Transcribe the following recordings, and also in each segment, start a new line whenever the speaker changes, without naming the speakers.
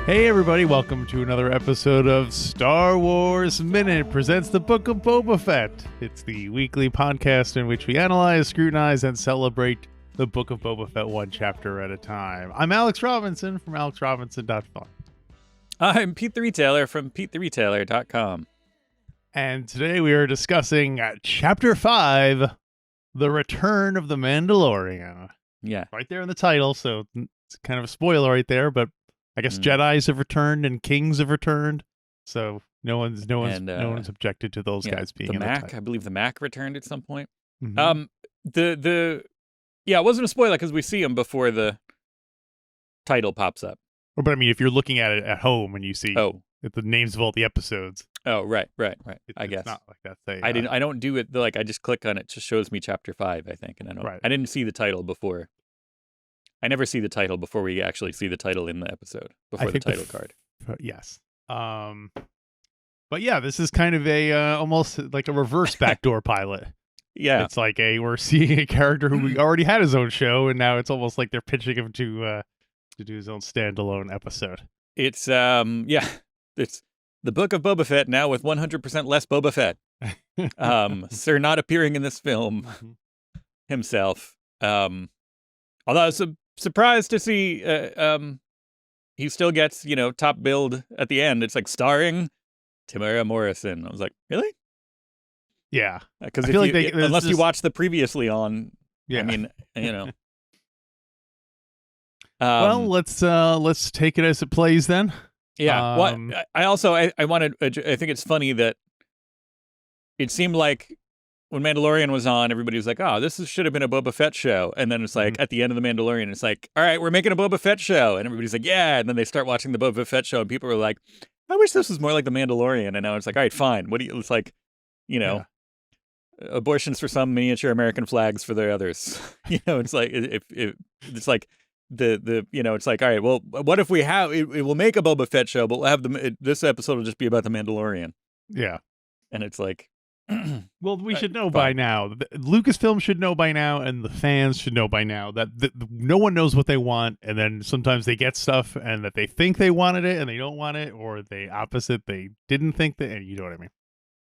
Hey everybody, welcome to another episode of Star Wars Minute presents the Book of Boba Fett. It's the weekly podcast in which we analyze, scrutinize, and celebrate the Book of Boba Fett one chapter at a time. I'm Alex Robinson from alexrobinson.fun.
I'm Pete the Retailer from PeteTheRetailer.com.
And today we are discussing Chapter 5, The Return of the Mandalorian.
Yeah.
Right there in the title, so it's kind of a spoiler right there, but I guess Jedis have returned and kings have returned, so no one's objected to those guys being in the title.
I believe the Mac returned at some point.
Mm-hmm.
It wasn't a spoiler because we see him before the title pops up.
But I mean, if you're looking at it at home and you see the names of all the episodes.
Oh, right. I guess
it's not like that.
I don't do it like I just click on it. It just shows me chapter 5, I think, and I didn't see the title before. I never see the title before we actually see the title in the episode, before the title card.
Yes. But yeah, this is kind of a almost like a reverse backdoor pilot.
Yeah.
It's like we're seeing a character who already had his own show, and now it's almost like they're pitching him to do his own standalone episode.
It's it's the Book of Boba Fett now with 100% less Boba Fett. Sir not appearing in this film himself. Although I was surprised to see he still gets, top billed at the end. It's like starring Tamara Morrison. I was like, really?
Yeah.
Because unless you watch the previously on,
yeah.
I mean,
well, let's take it as it plays then.
Yeah. I think it's funny that it seemed like when Mandalorian was on, everybody was like, oh, should have been a Boba Fett show. And then it's like, at the end of the Mandalorian, it's like, all right, we're making a Boba Fett show. And everybody's like, yeah. And then they start watching the Boba Fett show, and people were like, I wish this was more like the Mandalorian. And now it's like, all right, fine. It's like, abortions for some, miniature American flags for the others. It's like, it's like it's like, all right, well, what if we have, it will make a Boba Fett show, but we'll have this episode will just be about the Mandalorian.
Yeah.
And it's like,
well, we should know by now. Lucasfilm should know by now, and the fans should know by now that no one knows what they want, and then sometimes they get stuff and that they think they wanted it and they don't want it, or the opposite, they didn't think that, and you know what I mean.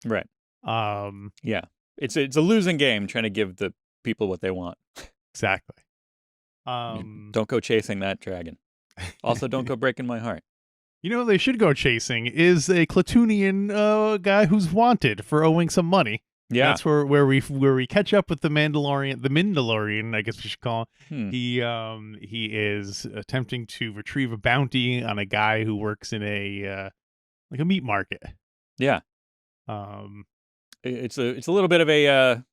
Right. Yeah. It's a losing game trying to give the people what they want.
Exactly.
Don't go chasing that dragon. Also, don't go breaking my heart.
They should go chasing is a Clatoonian guy who's wanted for owing some money.
Yeah,
that's where we catch up with the Mandalorian, I guess we should call him. He is attempting to retrieve a bounty on a guy who works in a meat market.
Yeah. It's a little bit of a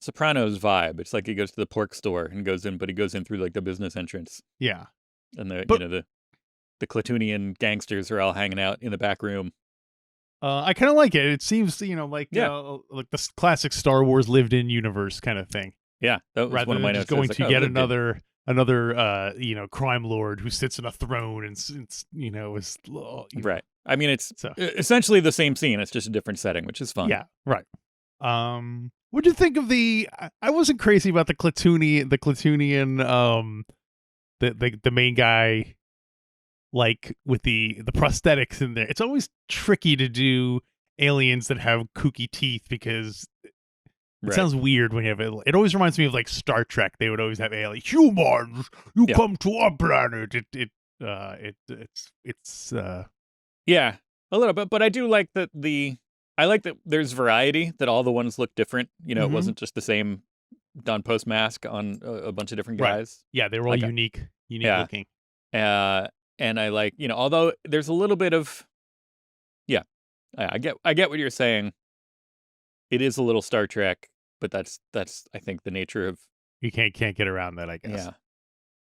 Sopranos vibe. It's like he goes to the pork store and goes in, but he goes in through like the business entrance.
Yeah,
and the Clatoonian gangsters are all hanging out in the back room.
I kind of like it. It seems, like the classic Star Wars lived-in universe kind of thing.
Yeah, that was one of my notes.
Going to get another crime lord who sits on a throne and is
right. I mean, it's essentially the same scene. It's just a different setting, which is fun.
Yeah, right. What'd you think of I wasn't crazy about the Clatoonian, the main guy. Like with the prosthetics in there, it's always tricky to do aliens that have kooky teeth because it sounds weird when you have it. It always reminds me of like Star Trek. They would always have aliens. Humans, come to our planet. It's
yeah, a little bit, but I do like that I like that there's variety. That all the ones look different. It wasn't just the same Don Post mask on a bunch of different guys.
Right. Yeah, they were all unique looking.
And I like, although there's a little bit of, I get what you're saying. It is a little Star Trek, but that's I think the nature of.
You can't get around that, I guess.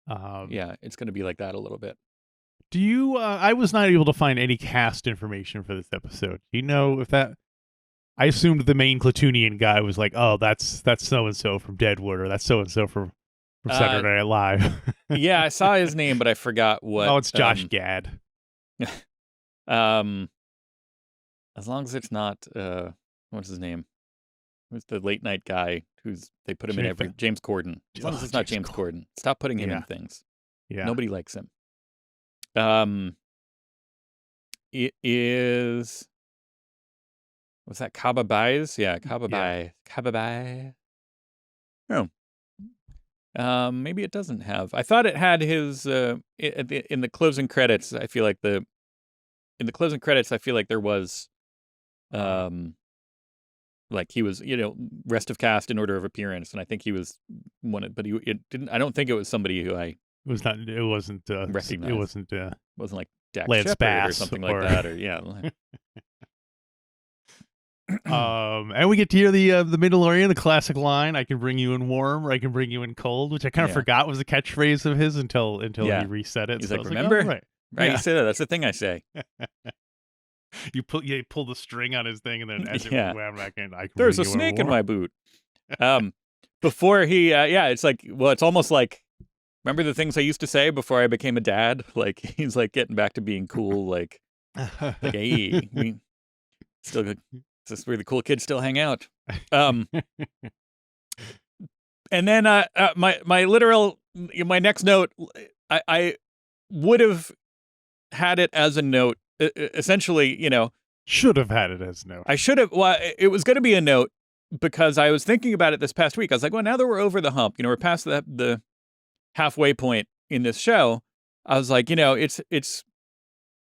Yeah. It's going to be like that a little bit.
Do you? I was not able to find any cast information for this episode. Do you know if that? I assumed the main Clatoonian guy was like, oh, that's so and so from Deadwood, or that's so and so from Saturday Night Live.
Yeah, I saw his name, but I forgot what.
Oh, it's Josh Gad.
As long as it's not, what's his name? Who's the late night guy they put him in every, James Corden. As long as it's not James Corden. Stop putting him in things.
Yeah.
Nobody likes him. it is. What's that? Kaba Buys? Yeah, Kaba Buy. Kaba Buy. Oh. Maybe it doesn't have. I thought it had his in the closing credits. I feel like in the closing credits, I feel like there was like he was, rest of cast in order of appearance, and I think he was one of, but it didn't. I don't think it was somebody who I
It was not. It wasn't.
recognized.
It wasn't.
Wasn't like Dak
Lance
Shepard
Bass
or something like that, or yeah.
And we get to hear the Mandalorian, the classic line, "I can bring you in warm, or I can bring you in cold," which I kind of forgot was a catchphrase of his until he reset it.
He's
so
like, remember?
Like, oh, right.
Right, you say that. That's the thing I say.
You pull the string on his thing, and then as it wound back in, I can
There's
bring
a
you
snake
in
my boot. Before he, it's like, well, it's almost like, remember the things I used to say before I became a dad? Like, he's like getting back to being cool, like hey, we still, this is where the cool kids still hang out. And then my next note, I would have had it as a note, essentially,
should have had it as a note.
I should have. Well, it was going to be a note because I was thinking about it this past week. I was like, well, now that we're over the hump, we're past the halfway point in this show. I was like, it's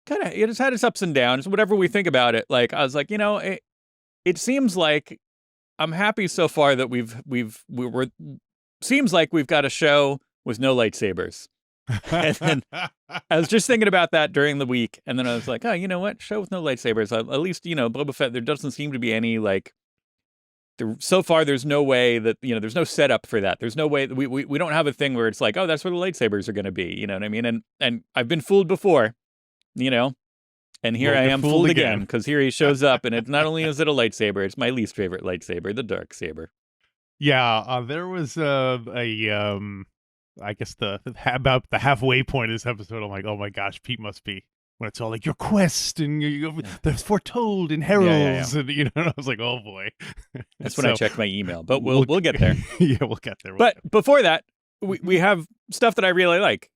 kind of, it's had its ups and downs, whatever we think about it. Like, I was like, it seems like I'm happy so far that seems like we've got a show with no lightsabers. And then I was just thinking about that during the week, and then I was like, oh, you know what? Show with no lightsabers. At least, Boba Fett, there doesn't seem to be any, like, so far there's no way that, there's no setup for that. There's no way that we don't have a thing where it's like, oh, that's where the lightsabers are going to be. You know what I mean? And I've been fooled before, and here I am fooled again, because here he shows up, and it's not only is it a lightsaber, it's my least favorite lightsaber, the dark saber.
Yeah, there was I guess about the halfway point of this episode, I'm like, oh my gosh, Pete must be, when it's all like your quest and there's foretold in heralds, and I was like, oh boy.
That's when I checked my email, but we'll get there.
Yeah, we'll get there.
But before that, we have stuff that I really like.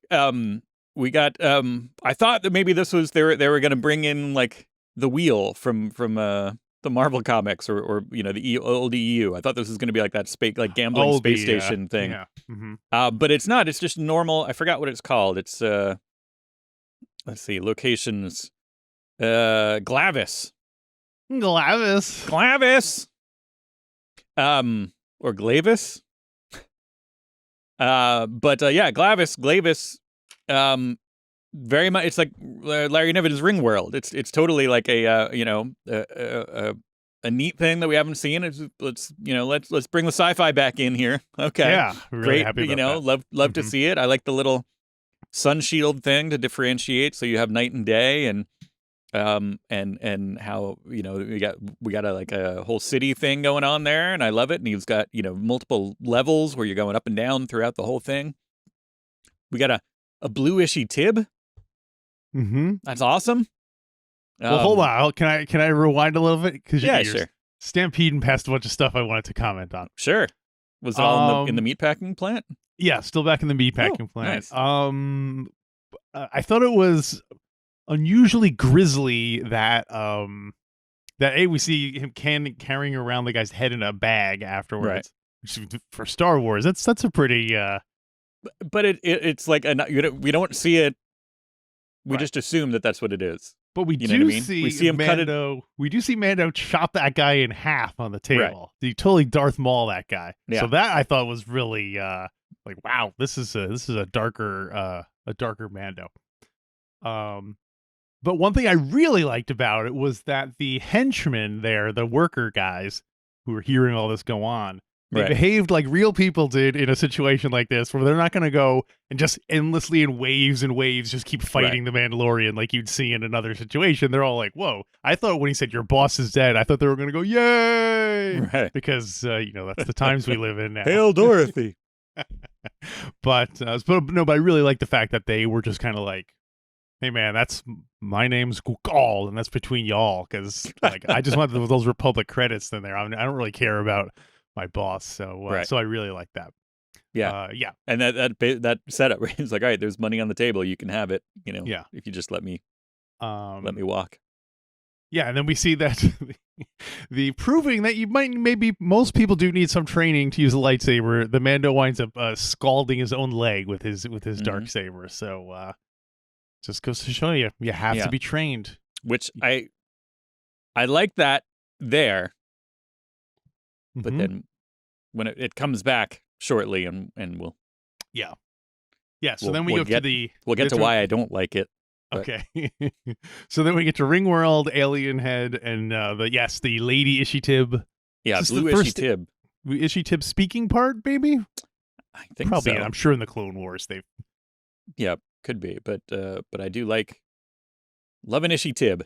We got I thought that maybe this was they were going to bring in like the wheel from the Marvel comics or the old EU. I thought this was going to be like that gambling space station thing.
Yeah. Mm-hmm.
But it's not. It's just normal. I forgot what it's called. It's let's see, locations. Glavis. Or Glavis. Glavis. Very much. It's like Larry Niven's Ring World. It's totally like a neat thing that we haven't seen. Let's bring the sci-fi back in here. Okay,
yeah, really
great.
Happy about that.
Love to see it. I like the little sun shield thing to differentiate, so you have night and day, and how we got a whole city thing going on there, and I love it. And he's got multiple levels where you're going up and down throughout the whole thing. We got a bluishy tib.
Mm-hmm.
That's awesome.
Well, hold on. Can I rewind a little bit? Because
sure.
Stampeding past a bunch of stuff I wanted to comment on.
Sure. Was it all in the meatpacking plant?
Yeah, still back in the meatpacking plant.
Nice.
I thought it was unusually grisly that we see him carrying around the guy's head in a bag afterwards.
Right.
Which, for Star Wars, that's a pretty.
But it's like we don't see it. We just assume that that's what it is.
But we see him Mando. We do see Mando chop that guy in half on the table.
Right.
He totally Darth Maul that guy.
Yeah.
So that I thought was really like, wow, this is a darker Mando. But one thing I really liked about it was that the henchmen there, the worker guys who were hearing all this go on, they behaved like real people did in a situation like this, where they're not going to go and just endlessly in waves and waves just keep fighting the Mandalorian like you'd see in another situation. They're all like, whoa. I thought when he said your boss is dead, I thought they were going to go, yay!
Right.
Because, that's the times we live in now.
Hail Dorothy!
But I really like the fact that they were just kind of like, hey man, my name's Gukal, and that's between y'all, because like I just want those Republic credits in there. I don't really care about my boss, so I really like that.
Yeah,
yeah.
And that setup, right? It's like, all right, there's money on the table, you can have it.
Yeah.
If you just let me walk.
Yeah, and then we see that the proving that maybe most people do need some training to use a lightsaber. The Mando winds up scalding his own leg with his dark saber. So just goes to show you have to be trained.
Which I like that there, but then when it comes back shortly, and we'll
So then we'll get
to why I don't like it.
Okay. So then we get to Ringworld, Alien Head, and the Lady Ishitib.
Yeah, Blue Ishitib.
Ishitib speaking part, maybe?
I think
probably.
So.
I'm sure in the Clone Wars they've.
Yeah, could be, but I do love an Ishitib.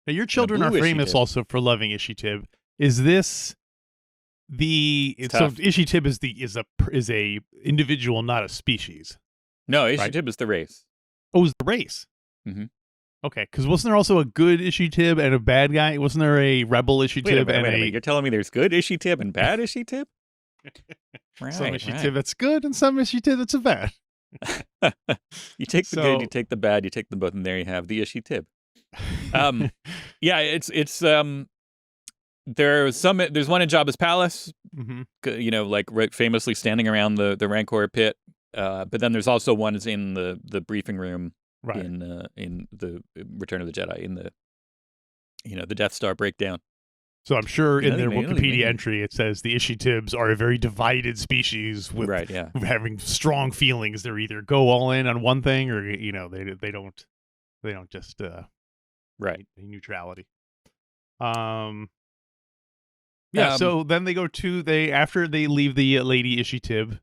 Now your children are famous also for loving Ishitib. Is this so Ishitib is a individual, not a species?
No, Ishitib is the race.
Oh, is the race?
Mm-hmm.
Okay, because wasn't there also a good Ishitib and a bad guy? Wasn't there a rebel Ishitib?
Wait a minute. You're telling me there's good Ishitib and bad Ishitib?
Right, some Ishitib that's good and some Ishitib that's a bad.
You take the good, you take the bad, you take them both, and there you have the Ishitib. It's there's one in Jabba's palace, famously standing around the Rancor pit. But then there's also one is in the briefing room. Right. In the Return of the Jedi, in the Death Star breakdown.
So I'm sure in their Wikipedia entry it says the Ishitibs are a very divided species with having strong feelings. They're either go all in on one thing or they don't just neutrality. So then they go to after they leave the Lady Ishitib,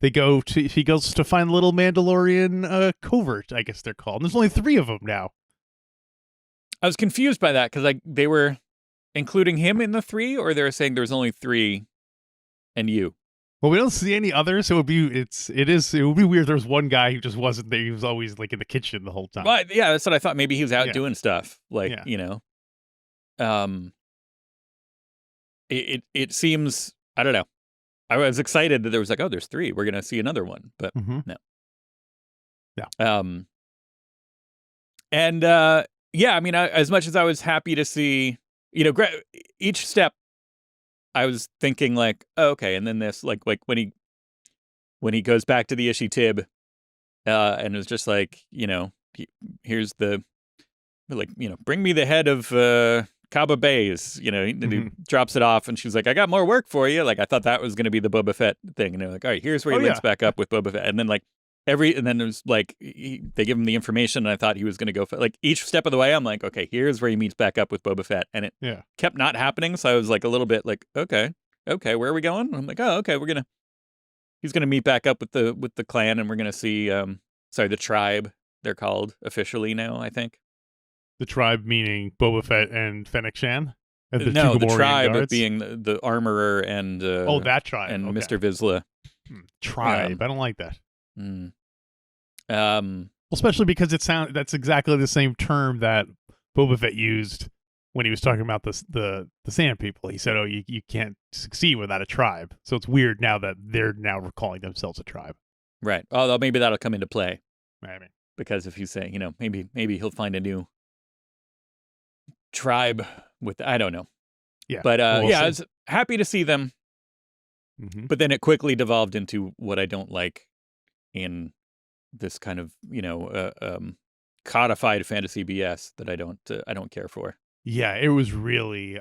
he goes to find little Mandalorian covert, I guess they're called. And there's only 3 of them now.
I was confused by that because they were including him in the 3, or they were saying there's only 3 and you.
Well, we don't see any others, so it would be weird. There's one guy who just wasn't there. He was always in the kitchen the whole time.
Well, yeah, that's what I thought. Maybe he was out doing stuff, It seems, I don't know. I was excited that there was there's 3. We're gonna see another one, but no. Yeah. I mean, as much as I was happy to see, each step, I was thinking okay, and then this, when he goes back to the Ishitib, and it was just here's the, bring me the head of Kaba Bays, he drops it off, and she's like, I got more work for you. I thought that was going to be the Boba Fett thing, and they're like, all right, here's where he links back up with Boba Fett, and then and then it was they give him the information, and I thought he was going to go for each step of the way. I'm like, okay, here's where he meets back up with Boba Fett, and it kept not happening. So I was a little bit okay, where are we going? And I'm like, oh, okay, he's gonna meet back up with the clan, and we're gonna see the tribe, they're called officially now, I think.
The tribe meaning Boba Fett and Fennec Shan?
No, the tribe guards? Being the armorer and
that tribe
and Mr. Vizsla.
Tribe. I don't like that. Especially because that's exactly the same term that Boba Fett used when he was talking about the Sand People. He said, "Oh, you can't succeed without a tribe." So it's weird now that they're now calling themselves a tribe.
Right. Although maybe that'll come into play.
Maybe.
Because if you say, maybe he'll find a new tribe with, I don't know.
Yeah.
But I was happy to see them. But then it quickly devolved into what I don't like in this kind of, codified fantasy BS that I don't care for.
Yeah, it was really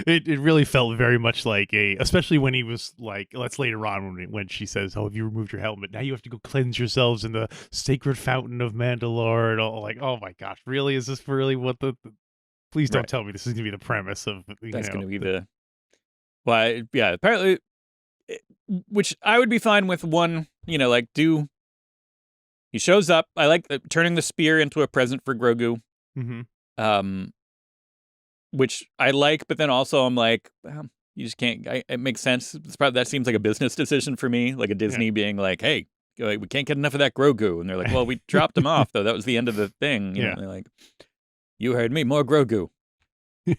it really felt very much like especially when he was that's later on when she says, "Oh, have you removed your helmet? Now you have to go cleanse yourselves in the sacred fountain of Mandalore." And all oh my gosh, really? Is this really what the please don't tell me this is gonna be the premise of
that's gonna be the well, yeah, apparently, which I would be fine with. One, he shows up. I like turning the spear into a present for Grogu. Which I like, but then also I'm like, well, you just can't. It makes sense. That seems like a business decision for me, like a Disney being like, "Hey, we can't get enough of that Grogu," and they're like, "Well, we dropped him off though. That was the end of the thing." You know, they're like, "You heard me, more Grogu.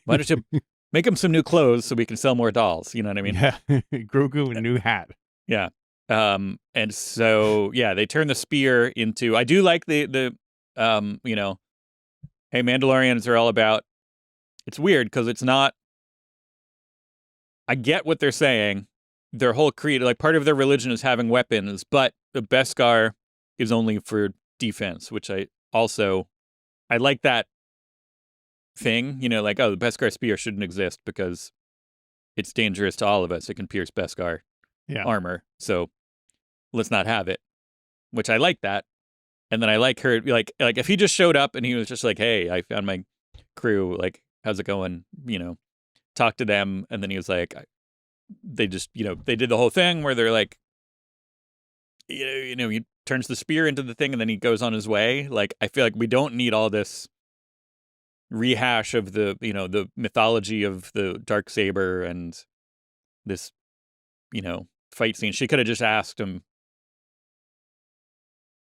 Why don't you make him some new clothes so we can sell more dolls?" You know what I mean?
Yeah, Grogu and a new hat.
Yeah, And so yeah, they turn the spear into. I do like the you know, hey, Mandalorians are all about. It's weird because it's not. I get what they're saying. Their whole creed, like part of their religion, is having weapons, but the Beskar is only for defense, which I like that thing. You know, like, oh, the Beskar spear shouldn't exist because it's dangerous to all of us. It can pierce Beskar armor, so let's not have it. Which I like that. And then I like her, like if he just showed up and he was just like, hey, I found my crew, like, how's it going? You know, talk to them. And then he was like, they just, you know, they did the whole thing where they're like, you know, he turns the spear into the thing and then he goes on his way. Like, I feel like we don't need all this rehash of the, you know, the mythology of the Darksaber and this, you know, fight scene. She could have just asked him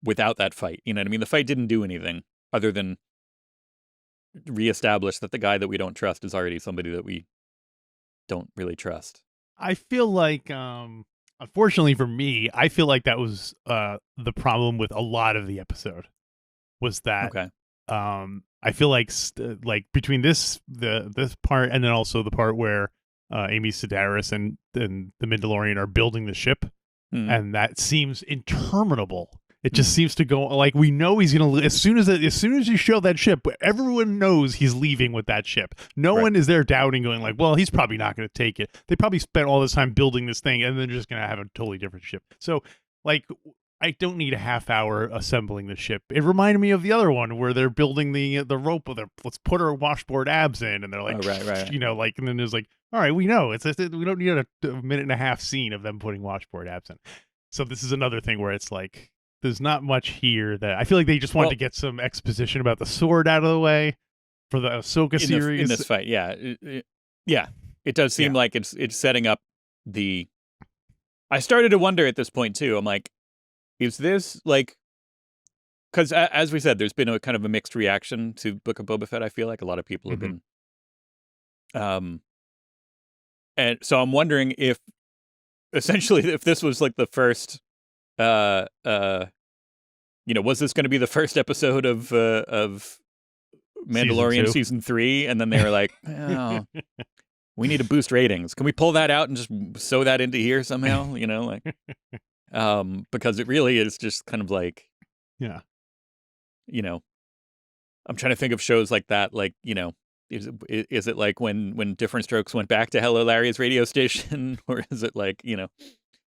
without that fight. You know what I mean? The fight didn't do anything other than reestablish that the guy that we don't trust is already somebody that we don't really trust.
I feel like, unfortunately for me, I feel like that was the problem with a lot of the episode. Was that I feel like like between this part and then also the part where Amy Sedaris and the Mandalorian are building the ship, and that seems interminable. It just seems to go like we know he's gonna as soon as you show that ship, everyone knows he's leaving with that ship. No one is there doubting, going like, well, he's probably not going to take it. They probably spent all this time building this thing, and then they're just going to have a totally different ship. So, like, I don't need a half hour assembling the ship. It reminded me of the other one where they're building the rope with let's put our washboard abs in, and they're like, right. You know, like, and then there's like, all right, we know we don't need a minute and a half scene of them putting washboard abs in. So this is another thing where it's like, there's not much here that I feel like they just wanted to get some exposition about the sword out of the way for the Ahsoka series.
In this fight, it does seem like it's setting up the. I started to wonder at this point too. I'm like, is this like? Because as we said, there's been a kind of a mixed reaction to Book of Boba Fett. I feel like a lot of people have been. And so I'm wondering if, essentially, if this was like the first. You know, was this going to be the first episode of Mandalorian season 3? And then they were like, oh, we need to boost ratings. Can we pull that out and just sew that into here somehow? You know, like, because it really is just kind of like, you know, I'm trying to think of shows like that. Like, you know, is it like when Different Strokes went back to Hello Larry's radio station, or is it like, you know?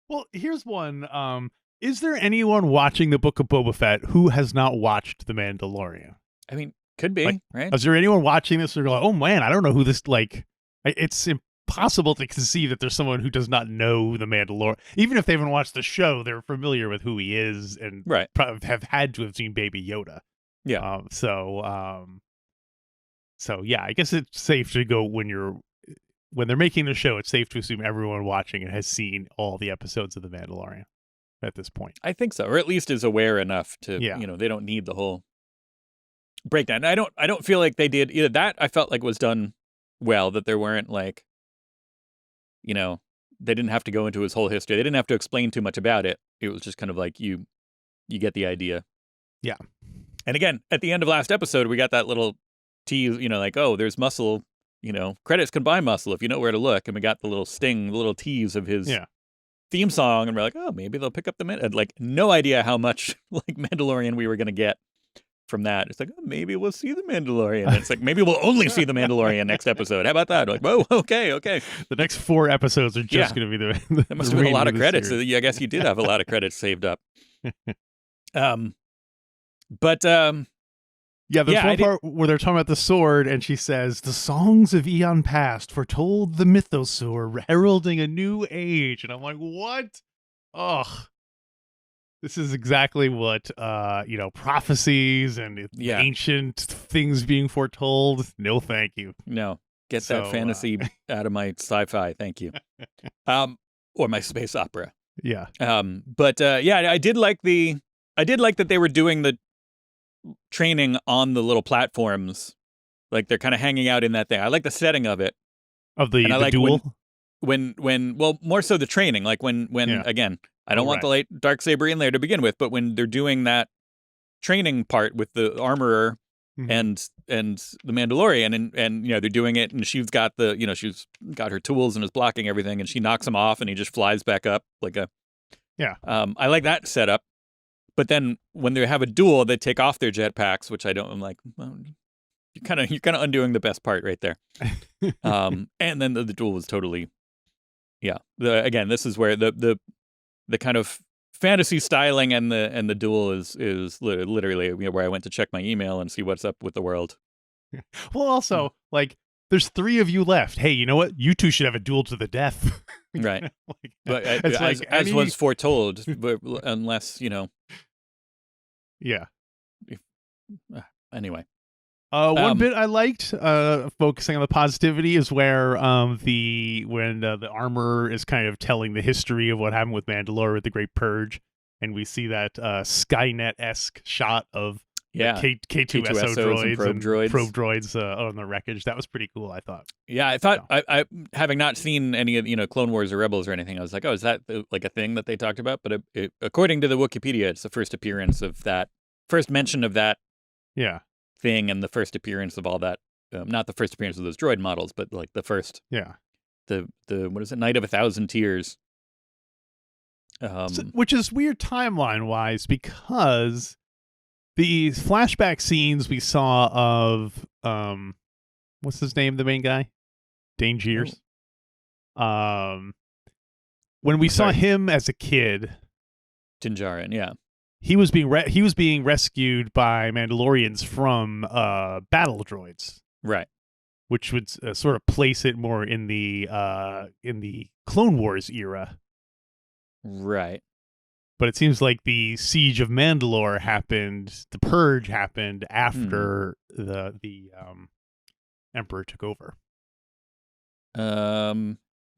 Well, here's one. Is there anyone watching the Book of Boba Fett who has not watched The Mandalorian?
I mean, could be,
like,
right?
Is there anyone watching this who's like, oh man, I don't know who this, like, it's impossible to conceive that there's someone who does not know The Mandalorian. Even if they haven't watched the show, they're familiar with who he is and have had to have seen Baby Yoda.
Yeah.
So yeah, I guess it's safe to go when they're making the show, it's safe to assume everyone watching it has seen all the episodes of The Mandalorian at this point.
I think so, or at least is aware enough to, you know, they don't need the whole breakdown. I don't feel like they did either. That I felt like was done well, that there weren't like, you know, they didn't have to go into his whole history. They didn't have to explain too much about it. It was just kind of like you get the idea.
Yeah.
And again, at the end of last episode, we got that little tease, you know, like, oh, there's muscle, you know, credits can buy muscle if you know where to look. And we got the little sting, the little tease of his theme song, and we're like, oh, maybe they'll pick up like, no idea how much like Mandalorian we were going to get from that. It's like, oh, maybe we'll see the Mandalorian. And it's like, maybe we'll only see the Mandalorian next episode. How about that? Like, whoa, okay.
The next 4 episodes are just going to be the
there must have been a lot of credits. So, I guess you did have a lot of credits saved up.
Yeah, there's one part where they're talking about the sword, and she says, the songs of eon past foretold the mythosaur heralding a new age. And I'm like, what? Ugh. This is exactly what, you know, prophecies and ancient things being foretold. No, thank you.
No, get that fantasy out of my sci-fi. Thank you. Or my space opera.
Yeah.
I did like that they were doing the training on the little platforms, like they're kind of hanging out in that thing. I like the setting of it,
of the
like
duel.
When well, more so the training. Like when again, I don't want the light dark saber in there to begin with, but when they're doing that training part with the armorer and the Mandalorian, and they're doing it, and she's got she's got her tools and is blocking everything, and she knocks him off, and he just flies back up like a I like that setup. But then when they have a duel, they take off their jetpacks, which I don't. I'm like, well, you're kind of undoing the best part right there. And then the duel was totally, again, this is where the kind of fantasy styling and the duel is literally where I went to check my email and see what's up with the world.
Well, also, like, there's 3 of you left. Hey, you know what? You 2 should have a duel to the death.
Right. But as was foretold, but unless,
Yeah.
Anyway.
One bit I liked, focusing on the positivity, is where the armor is kind of telling the history of what happened with Mandalore with the Great Purge, and we see that Skynet-esque shot of K2SO droids and probe droids on the wreckage. That was pretty cool, I thought.
Yeah, I thought, I having not seen any of Clone Wars or Rebels or anything, I was like, oh, is that like a thing that they talked about? But according to the Wikipedia, it's the first appearance of that, first mention of that.
Yeah.
Thing, and the first appearance of all that, not the first appearance of those droid models, but like the first, the what is it, Night of 1,000 Tears,
which is weird timeline wise, because the flashback scenes we saw of what's his name, the main guy, Dangiers, when we saw him as a kid,
Din Djarin,
he was being rescued by Mandalorians from battle droids,
right?
Which would sort of place it more in the Clone Wars era,
right?
But it seems like the Siege of Mandalore happened, the Purge happened after the Emperor took over.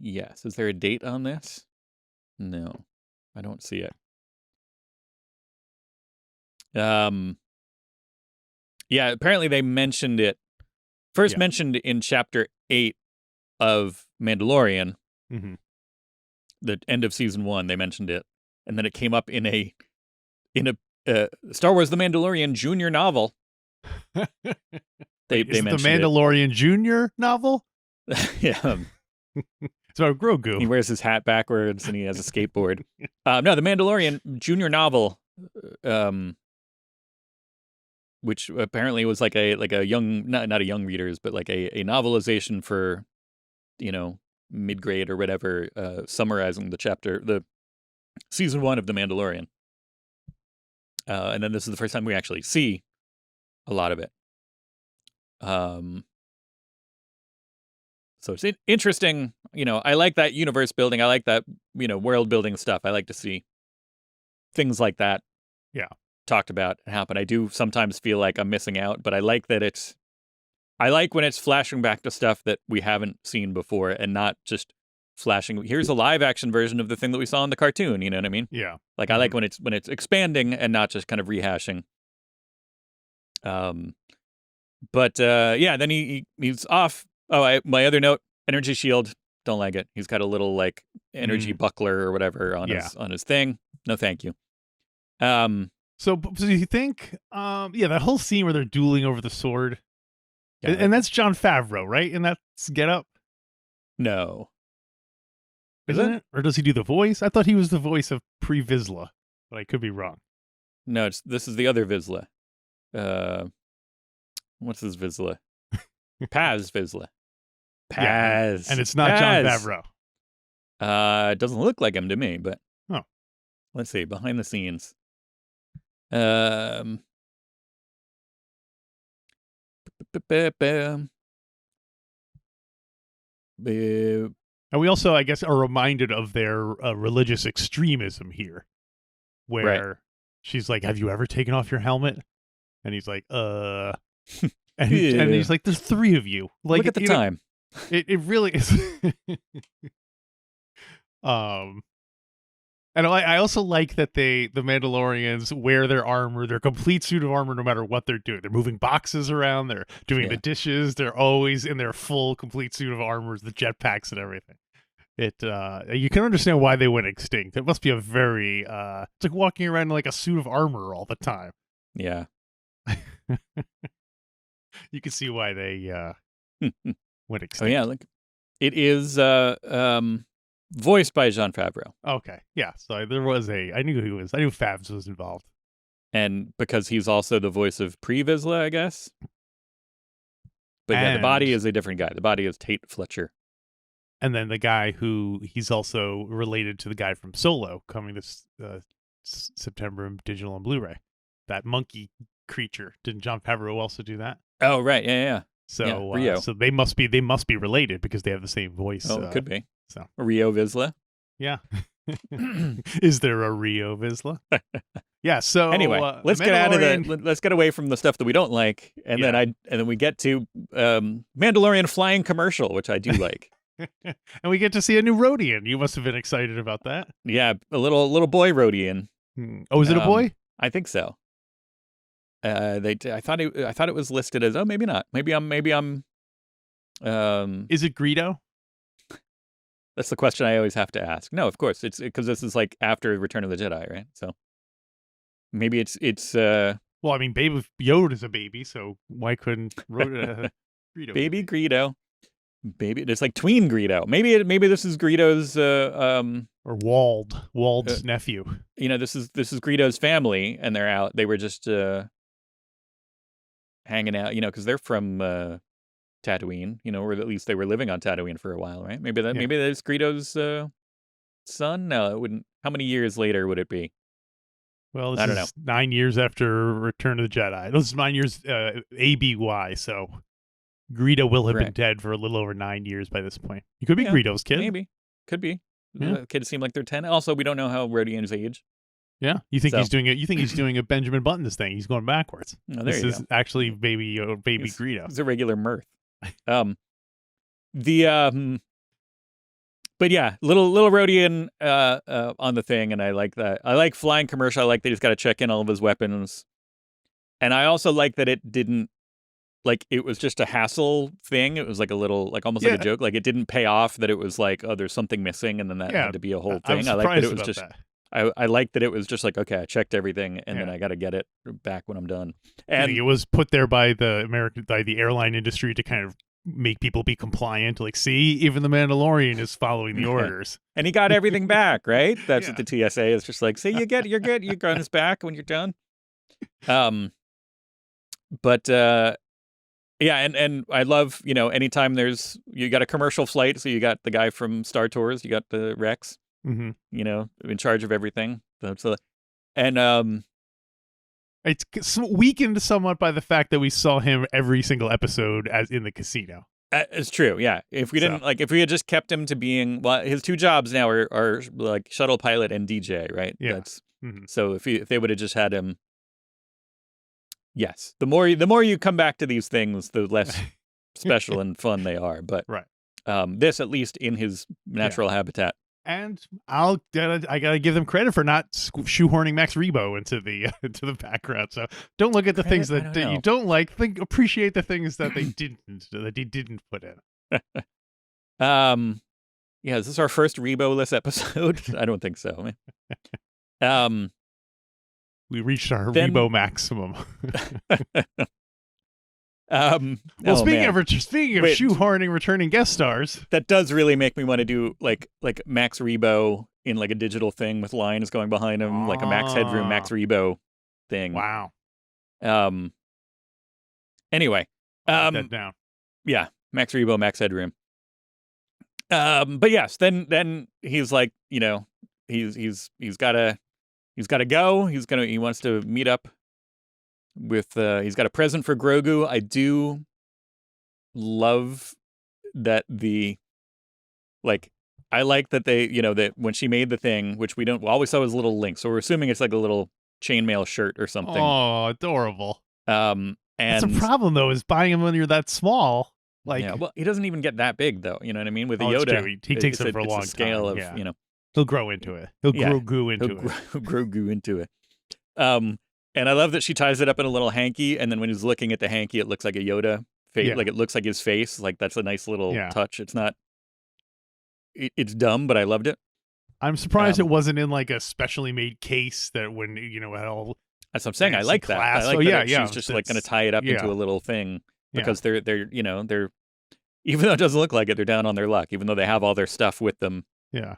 Yes. Is there a date on this? No, I don't see it. Apparently they mentioned it mentioned in chapter 8 of Mandalorian, the end of season 1. They mentioned it, and then it came up in a Star Wars: The Mandalorian Junior novel. They mentioned
the Mandalorian Junior novel.
Yeah.
So Grogu,
he wears his hat backwards and he has a skateboard. No, the Mandalorian Junior novel. Which apparently was like a young, not a young readers, but like a novelization for, mid-grade or whatever, summarizing the season 1 of The Mandalorian. And then this is the first time we actually see a lot of it. So it's interesting, I like that universe building. I like that, world building stuff. I like to see things like that.
Yeah.
Talked about and happen. I do sometimes feel like I'm missing out, but I like that I like when it's flashing back to stuff that we haven't seen before and not just flashing. Here's a live action version of the thing that we saw in the cartoon. You know what I mean?
Yeah.
Like I like when it's expanding and not just kind of rehashing. But then he's off. Oh, my other note, energy shield. Don't like it. He's got a little like energy buckler or whatever on his thing. No, thank you.
So do you think, that whole scene where they're dueling over the sword, and that's Jon Favreau, right? And that's Get Up?
No.
Isn't it? Or does he do the voice? I thought he was the voice of Pre Vizsla, but I could be wrong.
No, this is the other Vizsla. What's his Vizsla? Paz Vizsla. Paz.
Yeah, and it's not Jon Favreau.
It doesn't look like him to me, but let's see, behind the scenes. And
we also, I guess, are reminded of their religious extremism here, where she's like, "Have you ever taken off your helmet?" And he's like, and he's like, "There's 3 of you." Like,
look at the time.
It really is. And I also like that the Mandalorians wear their armor, their complete suit of armor, no matter what they're doing. They're moving boxes around. They're doing the dishes. They're always in their full, complete suit of armor, the jetpacks and everything. You can understand why they went extinct. It must be a very it's like walking around in like a suit of armor all the time.
Yeah.
You can see why they went extinct.
Oh yeah, like it is voiced by Jon Favreau.
Okay, yeah. So there was I knew Favs was involved,
and because he's also the voice of Pre Vizsla, I guess. But yeah, the body is a different guy. The body is Tate Fletcher.
And then the guy he's also related to the guy from Solo, coming this September in digital and Blu-ray. That monkey creature. Didn't Jon Favreau also do that?
Oh right, yeah.
So
Rio.
So they must be related because they have the same voice.
Oh, it could be.
So
Rio Vizsla.
Yeah. Is there a Rio Vizsla? Yeah. So
anyway, let's get out of let's get away from the stuff that we don't like, and then we get to Mandalorian flying commercial, which I do like.
And we get to see a new Rodian. You must have been excited about that.
Yeah, a little boy Rodian.
Oh, is it a boy?
I think so. I thought it was listed as maybe not. Maybe I'm.
Is it Greedo?
That's the question I always have to ask. No, of course it's because this is like after Return of the Jedi, right? So maybe it's.
Well, I mean, Baby Yoda is a baby, so why couldn't Greedo?
Baby Greedo. Baby, it's like tween Greedo. Maybe this is Greedo's
or Wald's nephew.
This is Greedo's family, and they're out. They were just hanging out, because they're from Tatooine, or at least they were living on Tatooine for a while, right? Maybe that's Greedo's son. No, it wouldn't. How many years later would it be?
Well, I don't know. 9 years after Return of the Jedi. This is 9 years ABY, so Greedo will have been dead for a little over 9 years by this point. He could be Greedo's kid.
Maybe. Could be. Yeah. The kids seem like they're 10. Also, we don't know how Rodian's age.
Yeah. You think he's doing it? You think he's doing a Benjamin Button this thing? He's going backwards.
Oh,
this is actually baby Greedo.
It's a regular mirth. But yeah, little Rodian on the thing, and I like that. I like flying commercial. I like that he's got to check in all of his weapons. And I also like that it didn't it was just a hassle thing. It was like a little, almost like a joke. Like it didn't pay off that it was like, oh, there's something missing, and then that had to be a whole thing. I like that it was just. I like that it was just like, okay, I checked everything, and then I got to get it back when I'm done. And
it was put there by the airline industry to kind of make people be compliant. Like, see, even the Mandalorian is following the orders,
and he got everything back. Right? That's what the TSA is just like. See, you're good. You got us back when you're done. But yeah, and I love anytime you got a commercial flight, so you got the guy from Star Tours, you got the Rex.
Mm-hmm.
In charge of everything. And
it's weakened somewhat by the fact that we saw him every single episode as in the casino.
It's true, yeah. If we didn't if we had just kept him to being his two jobs now are like shuttle pilot and DJ, right?
Yeah.
So if they would have just had him, yes. The more you come back to these things, the less special and fun they are. But this at least in his natural habitat.
And I gotta give them credit for not shoehorning Max Rebo into the background. So don't look at the things that you don't like. Appreciate the things that he didn't put in.
Yeah, is this our first Rebo-less episode? I don't think so.
We reached our Rebo maximum. Well, speaking of shoehorning returning guest stars,
that does really make me want to do like Max Rebo in like a digital thing with lines going behind him, like a Max Headroom, Max Rebo thing.
Wow.
Anyway,
that down.
Yeah, Max Rebo, Max Headroom. But yes, then he's like, he's got to go. He wants to meet up with he's got a present for Grogu. I do love that I like that they, that when she made the thing, which we all we saw was a little link, so we're assuming it's like a little chainmail shirt or something.
Oh, adorable.
And
that's a problem though, is buying him when you're that small.
Yeah, well, he doesn't even get that big though. You know what I mean? With the Yoda,
he takes it for a long
scale
time.
Of
he'll grow into it. He'll Grogu into it.
He'll Grogu into it. And I love that she ties it up in a little hanky, and then when he's looking at the hanky, it looks like a Yoda face. Like it looks like his face. Like that's a nice little touch. It's not it's dumb, but I loved it.
I'm surprised it wasn't in like a specially made case that when had all.
That's what I'm saying. I like that. I like that she's just like going to tie it up into a little thing because they're they're even though it doesn't look like it, they're down on their luck. Even though they have all their stuff with them.
Yeah.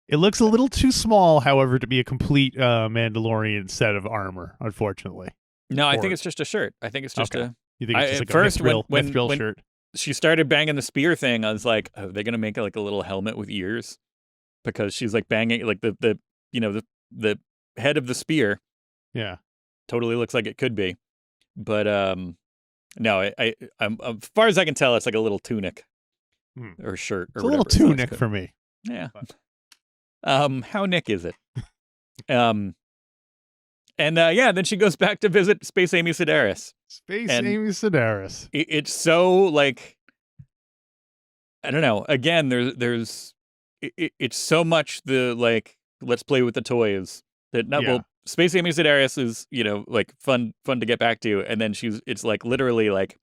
It
looks a little too small, however, to be a complete Mandalorian set of armor. Unfortunately.
No, I think it's just a shirt. I think it's just a.
You think it's just like
first,
a mithril shirt?
She started banging the spear thing, I was like, are they going to make like a little helmet with ears? Because she's like banging like the head of the spear.
Yeah.
Totally looks like it could be. But no, I'm as far as I can tell, it's like a little tunic or shirt or
it's a little tunic for me.
Yeah. How Nick is it? And then she goes back to visit Space Amy Sedaris.
Amy Sedaris.
It's so like, I don't know. Again, it's so much the like, let's play with the toys that well, Space Amy Sedaris is like fun to get back to, and then it's like literally like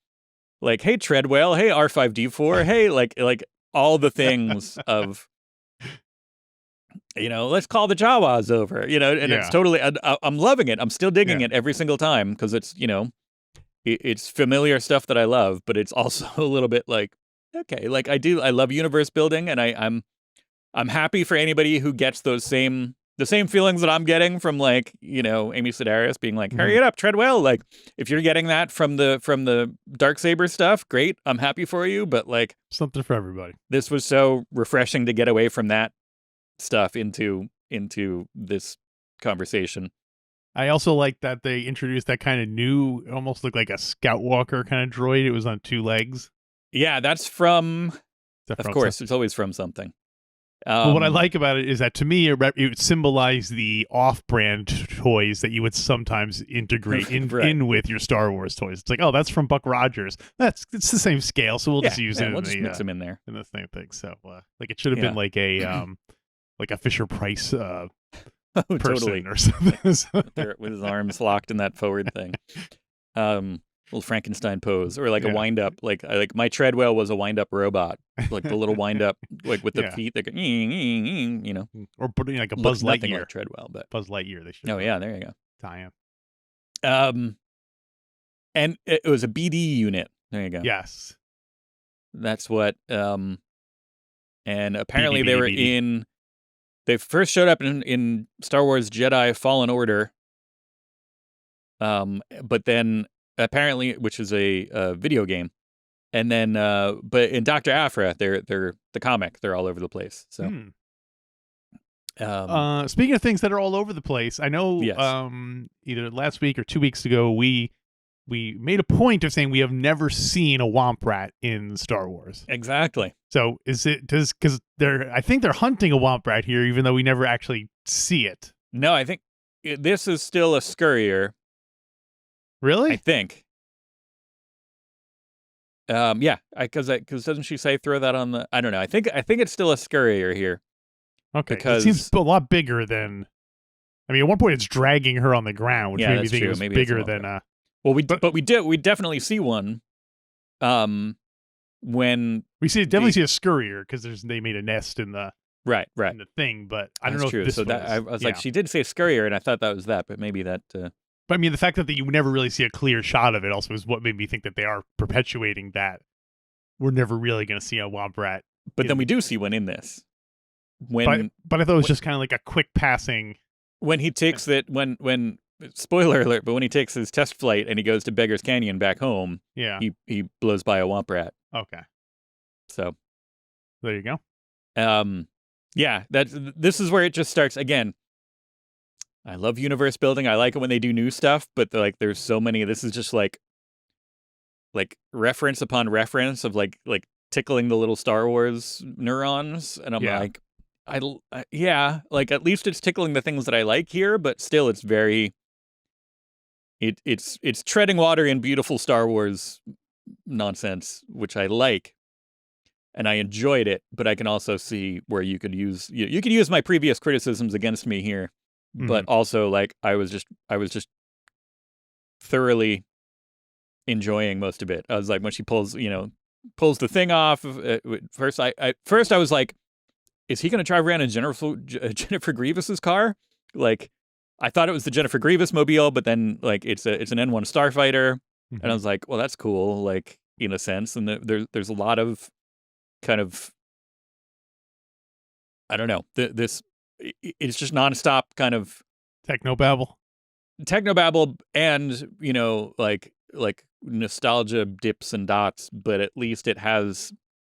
hey Treadwell, hey R5D4, hey like all the things of. Let's call the Jawas over, and it's totally, I'm loving it. I'm still digging it every single time because it's, it's familiar stuff that I love, but it's also a little bit like, okay, like I love universe building, and I'm happy for anybody who gets the same feelings that I'm getting from like, Amy Sedaris being like, hurry it up, Treadwell. Like if you're getting that from the Darksaber stuff, great. I'm happy for you, but like
something for everybody.
This was so refreshing to get away from that stuff into this conversation.
I also like that they introduced that kind of new, almost looked like a Scout Walker kind of droid. It was on 2 legs.
Yeah, that's from. Of course, it's always from something.
But what I like about it is that to me, it symbolized the off-brand toys that you would sometimes integrate in with your Star Wars toys. It's like, oh, that's from Buck Rogers. It's the same scale, so we'll just use it.
We'll just mix them in there
in the same thing. So, like, it should have been like a like a Fisher Price person
totally.
or something.
with his arms locked in that forward thing. Little Frankenstein pose, or like a wind up, like my Treadwell was a wind up robot, like the little wind up, like with the feet that go,
or putting like a Buzz Lightyear
like Treadwell, but
Buzz Lightyear. They should.
Oh yeah, there you go.
Tie-in.
And it was a BD unit. There you go.
Yes,
that's what. And apparently they were
BD.
in. They first showed up in Star Wars Jedi Fallen Order. But then. Apparently, which is a video game, and then but in Dr. Aphra, they're the comic. They're all over the place. So,
speaking of things that are all over the place, I know either last week or 2 weeks ago we made a point of saying we have never seen a Womp Rat in Star Wars.
Exactly.
So because I think they're hunting a Womp Rat here, even though we never actually see it.
No, I think this is still a scurrier.
Really?
I think. Yeah, because doesn't she say throw that on the? I don't know. I think it's still a scurrier here.
Okay,
because
it seems a lot bigger than. I mean, at one point it's dragging her on the ground, which made me think it was bigger than.
Well, but we definitely see one. When
we definitely see a scurrier because they made a nest in the.
Right.
In the thing, but I don't know
true.
if this
so that, I was like, she did say scurrier, and I thought that was that, but maybe that.
But I mean, the fact that you never really see a clear shot of it also is what made me think that they are perpetuating that we're never really going to see a Womp Rat.
But then we do see one in this.
But I thought it was just kind of like a quick passing.
When he takes it, when spoiler alert, but when he takes his test flight and he goes to Beggar's Canyon back home, he blows by a Womp Rat.
Okay.
So
there you go.
Yeah, this is where it just starts again. I love universe building. I like it when they do new stuff, but there's so many. This is just like reference upon reference of like tickling the little Star Wars neurons, and I'm like, at least it's tickling the things that I like here, but still, it's very. It's treading water in beautiful Star Wars nonsense, which I like, and I enjoyed it. But I can also see where you could use my previous criticisms against me here. But also, like, I was just thoroughly enjoying most of it. I was like, when she pulls, pulls the thing off. First I was like, is he going to drive around in Jennifer Grievous's car? Like, I thought it was the Jennifer Grievous mobile, but then like it's an N1 Starfighter, and I was like, well, that's cool, like in a sense. And there's a lot of kind of, I don't know, it's just nonstop kind of
technobabble,
and like nostalgia dips and dots, but at least it has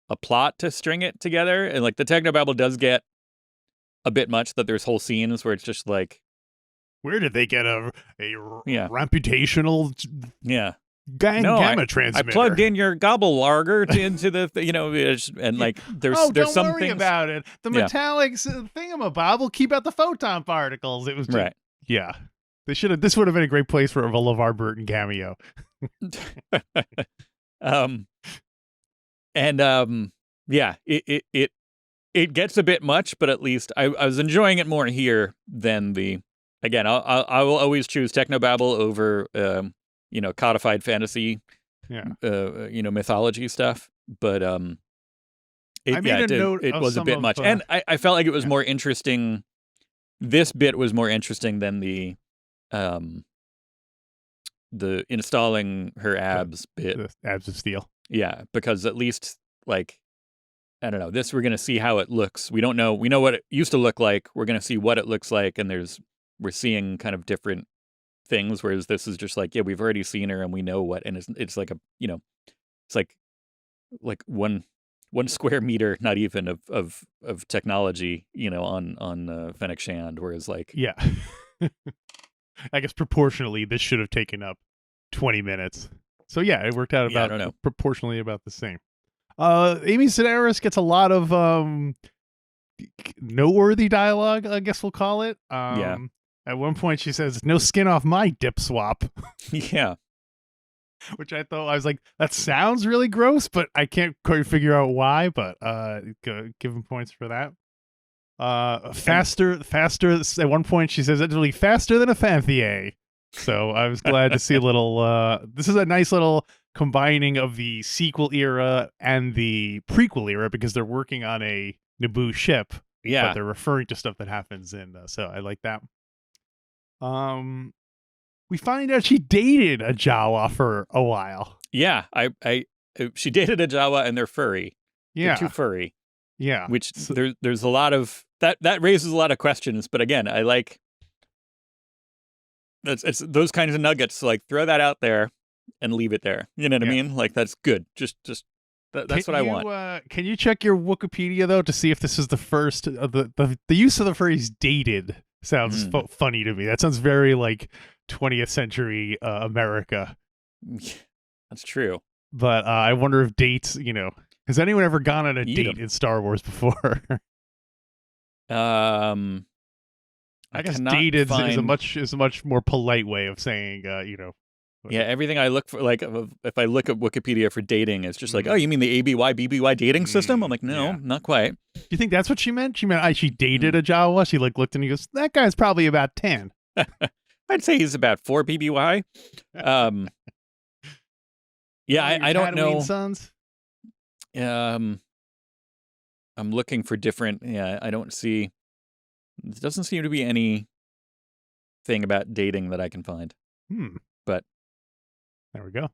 a plot to string it together. And like the technobabble does get a bit much, that there's whole scenes where it's just like,
where did they get a reputational gamma transmitter?
I plugged in your gobble larger into the and like there's
don't
some
worry
things
about it. The metallic thingamabob will keep out the photon particles. It was just,
right.
Yeah, they should have. This would have been a great place for a LeVar Burton cameo.
It gets a bit much, but at least I was enjoying it more here than the. Again, I will always choose technobabble over codified fantasy, mythology stuff. But it was a bit much, and I felt like it was more interesting. This bit was more interesting than the installing her abs bit.
The abs of steel.
Yeah, because at least like, I don't know, this we're gonna see how it looks. We don't know. We know what it used to look like. We're gonna see what it looks like, and we're seeing kind of different things. Whereas this is just like, yeah, we've already seen her and we know what, and it's like it's like one square meter, not even of technology, on Fennec Shand. Whereas like,
yeah, I guess proportionally this should have taken up 20 minutes. So yeah, it worked out about proportionally about the same. Amy Sedaris gets a lot of noteworthy dialogue, I guess we'll call it. At one point she says, "No skin off my dip swap."
Yeah.
Which I was like, that sounds really gross, but I can't quite figure out why, but give him points for that. Faster. At one point she says, "It's really faster than a Fanthier." So I was glad to see a little, this is a nice little combining of the sequel era and the prequel era, because they're working on a Naboo ship.
Yeah.
But they're referring to stuff that happens in, so I like that. We find out she dated a Jawa for a while.
Yeah, she dated a Jawa and they're furry.
Yeah.
They're too furry.
Yeah.
Which there's a lot of, that raises a lot of questions, but again, I like, it's those kinds of nuggets, like throw that out there and leave it there. You know what I mean? Like, that's good. Just that's what I want.
Can you check your Wikipedia though to see if this is the first of the use of the phrase dated sounds funny to me. That sounds very like 20th century America.
That's true.
But I wonder if dates, has anyone ever gone on a date in Star Wars before?
I
guess dated is a much more polite way of saying,
Yeah, everything I look for, like, if I look at Wikipedia for dating, it's just like, oh, you mean the ABY, BBY dating system? I'm like, no, not quite.
Do you think that's what she meant? She meant she dated a Jawa? She looked and he goes, that guy's probably about 10.
I'd say he's about 4 BBY. Yeah, I don't know.
Sons?
I'm looking for different, I don't see, there doesn't seem to be anything about dating that I can find. But
there we go.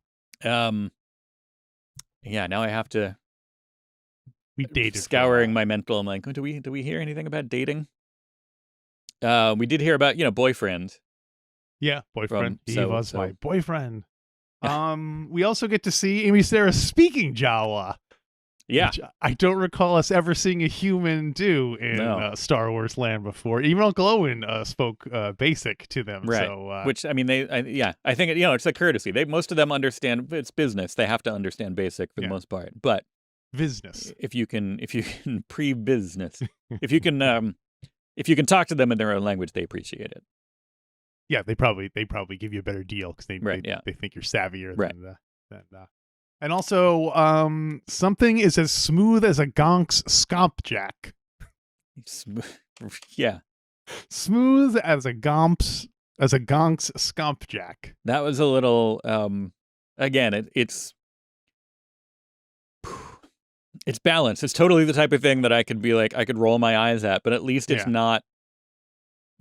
Yeah, now I have to.
We dated.
Scouring my mental. I'm like, do we hear anything about dating? We did hear about boyfriend.
Yeah, boyfriend. He was my boyfriend. We also get to see Amy Sedaris speaking Jawa.
Yeah,
I don't recall us ever seeing a human do in Star Wars land before. Even Uncle Owen spoke basic to them.
Right.
So,
which, I mean, I think it's a courtesy. Most of them understand, it's business. They have to understand basic for the most part. But
business.
If you can pre-business, if you can talk to them in their own language, they appreciate it.
Yeah, they probably give you a better deal because they think you're savvier than. And also, something is as smooth as a Gonk's Scompjack.
Yeah.
Smooth as a Gonk's Scompjack.
That was a little, again, it's It's balanced. It's totally the type of thing that I could be like, I could roll my eyes at, but at least it's not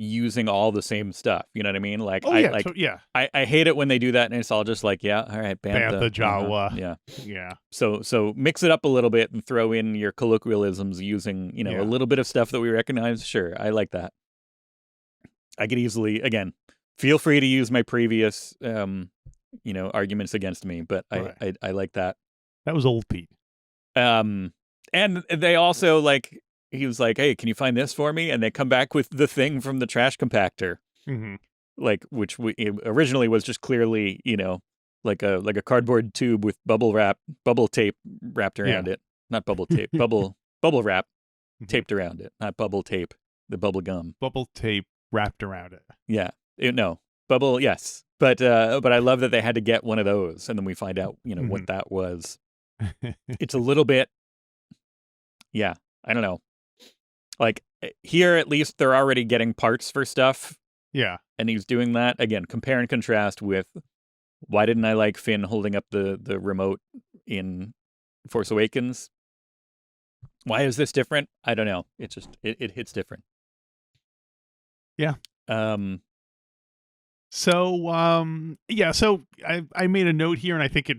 using all the same stuff. You know what I mean? Like, I hate it when they do that and it's all just like, yeah, all right,
Bantha, Jawa.
Yeah. So mix it up a little bit and throw in your colloquialisms using, a little bit of stuff that we recognize. Sure, I like that. I could easily, again, feel free to use my previous, arguments against me, but I like that.
That was old Pete.
And they also he was like, hey, can you find this for me? And they come back with the thing from the trash compactor, which originally was just clearly, like a cardboard tube with bubble tape wrapped around it. Not bubble tape, bubble wrap taped around it, not bubble tape, the bubble gum.
Bubble tape wrapped around it.
Yeah. No. Bubble, yes. But I love that they had to get one of those, and then we find out, what that was. It's a little bit, I don't know. Like, here, at least, they're already getting parts for stuff.
Yeah.
And he's doing that. Again, compare and contrast with, why didn't I like Finn holding up the remote in Force Awakens? Why is this different? I don't know. It's just, it hits different.
Yeah. So I made a note here, and I think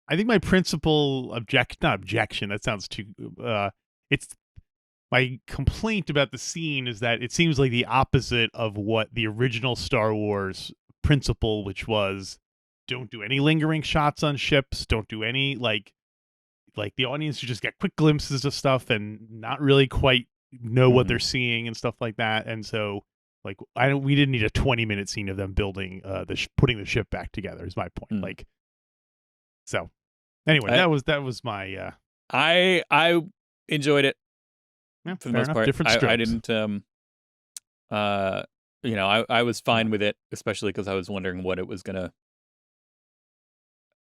I think my principal not objection, that sounds too, it's my complaint about the scene is that it seems like the opposite of what the original Star Wars principle, which was don't do any lingering shots on ships, don't do any like the audience should just get quick glimpses of stuff and not really quite know what they're seeing and stuff like that. And so we didn't need a 20-minute scene of them building putting the ship back together is my point. So anyway, that was my
I enjoyed it.
Yeah,
for the most part.
Different strokes.
I didn't I was fine with it, especially because I was wondering what it was gonna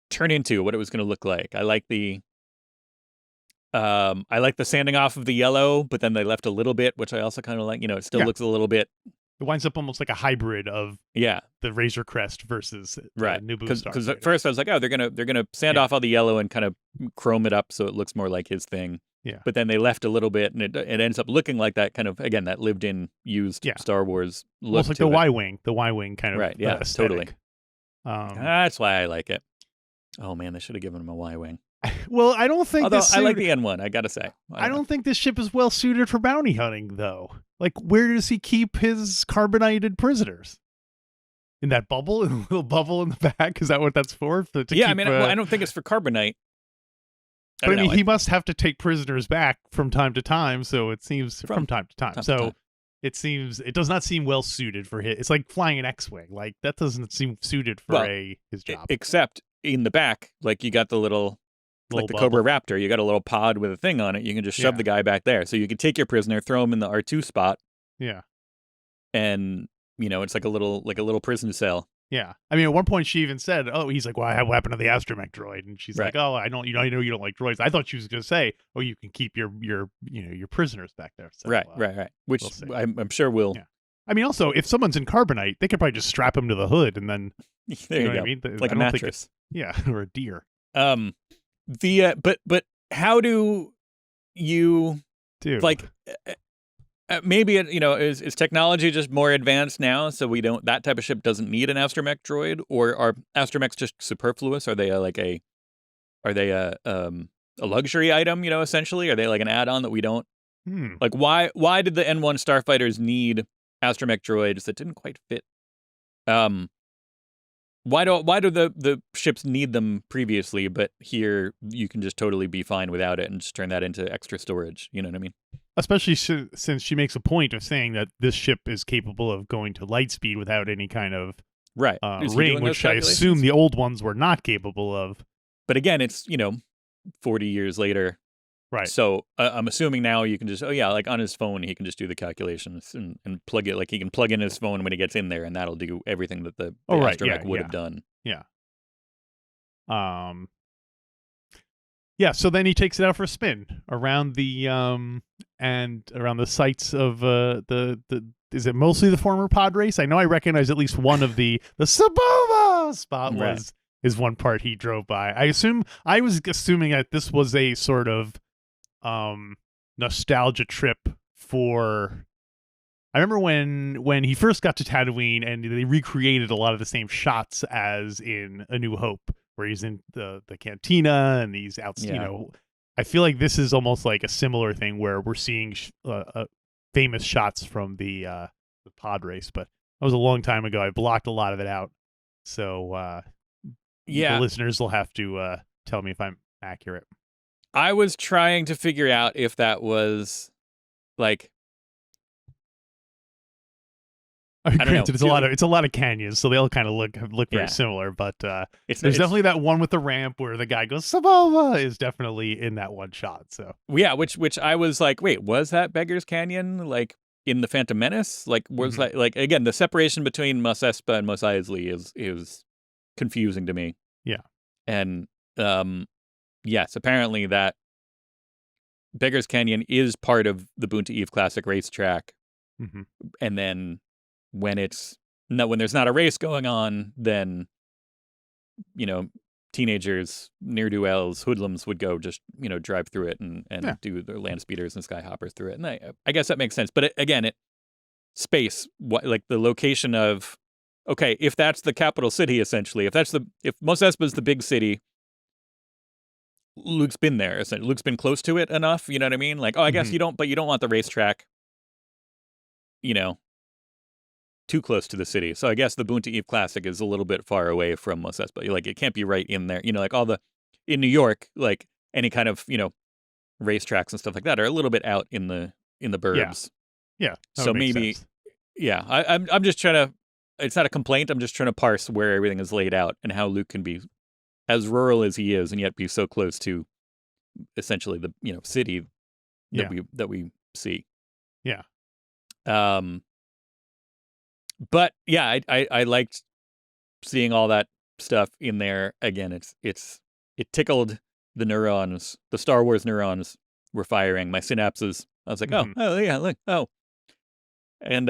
turn into, what it was gonna look like. I like the sanding off of the yellow, but then they left a little bit, which I also kind of like. It still looks a little bit.
It winds up almost like a hybrid of the Razor Crest versus Naboo Star.
Because at first I was like, oh, they're gonna sand off all the yellow and kind of chrome it up so it looks more like his thing.
Yeah.
But then they left a little bit, and it ends up looking like that kind of, again, that lived-in, used Star Wars look.
Almost like the Y-wing kind of.
Right. Yeah.
Aesthetic.
Totally. That's why I like it. Oh man, they should have given him a Y-wing.
Well, I don't think.
Although I like the N1, I gotta say.
I don't think this ship is well suited for bounty hunting, though. Like, where does he keep his carbonated prisoners? In that bubble, in the little bubble in the back? Is that what that's for? I
don't think it's for carbonite.
But he must have to take prisoners back from time to time. So it seems from time to time. It does not seem well suited for his. It's like flying an X-wing. Like, that doesn't seem suited for his job.
Except in the back, like you got the little the bubble. Cobra Raptor, you got a little pod with a thing on it. You can just shove the guy back there. So you can take your prisoner, throw him in the R2 spot.
Yeah.
And it's like a little prison cell.
Yeah, I mean, at one point she even said, "Oh, he's like, well, what happened to the astromech droid?" And she's like, "Oh, I know you don't like droids." I thought she was going to say, "Oh, you can keep your prisoners back there." So,
right. Which I'm sure will.
Yeah. I mean, also, if someone's in carbonite, they could probably just strap him to the hood and then
there you go.
What I mean?
Like a mattress.
Or a deer.
But how do you maybe is technology just more advanced now, so that type of ship doesn't need an astromech droid, or are astromechs just superfluous? Are they a luxury item? Essentially, are they like an add-on that we don't? Like, why did the N1 starfighters need astromech droids that didn't quite fit? Why do the ships need them previously, but here you can just totally be fine without it and just turn that into extra storage? You know what I mean?
Especially since she makes a point of saying that this ship is capable of going to light speed without any kind of ring, which I assume the old ones were not capable of.
But again, it's 40 years later.
Right.
So I'm assuming now you can just, like on his phone, he can just do the calculations and plug it. Like he can plug in his phone when he gets in there, and that'll do everything that the astromech would have done.
Yeah. So then he takes it out for a spin around the around the sites of is it mostly the former pod race? I know I recognize at least one of the Sabova spot is one part he drove by. I was assuming that this was a sort of nostalgia trip for. I remember when he first got to Tatooine and they recreated a lot of the same shots as in A New Hope, where he's in the cantina and he's out. I feel like this is almost like a similar thing where we're seeing famous shots from the pod race, but that was a long time ago. I blocked a lot of it out, so the listeners will have to tell me if I'm accurate.
I was trying to figure out if that was like.
Granted, it's a lot of canyons, so they all kind of look very similar. But there's definitely that one with the ramp where the guy goes Sabova is definitely in that one shot. So
which I was like, wait, was that Beggar's Canyon like in the Phantom Menace? Like was that like again the separation between Mos Espa and Mos Eisley is confusing to me.
Yeah,
and yes, apparently that Beggar's Canyon is part of the Boonta Eve Classic racetrack, and then. When there's not a race going on, then teenagers, ne'er-do-wells, hoodlums would go just drive through it and do their land speeders and skyhoppers through it, and I guess that makes sense. But space, like the location of if that's the capital city essentially, if Mos Espa is the big city, Luke's been there. Luke's been close to it enough. You know what I mean? Like I guess you don't want the racetrack. Too close to the city. So I guess the Boonta Eve Classic is a little bit far away from Mos Espa. Like it can't be right in there. Like in New York, like any kind of, racetracks and stuff like that are a little bit out in the burbs.
Yeah.
So maybe, sense. I'm just trying to, it's not a complaint. I'm just trying to parse where everything is laid out and how Luke can be as rural as he is and yet be so close to essentially the, city that we see.
Yeah.
But yeah, I liked seeing all that stuff in there. Again, it tickled the neurons. The Star Wars neurons were firing. My synapses. I was like, oh yeah, look, oh. And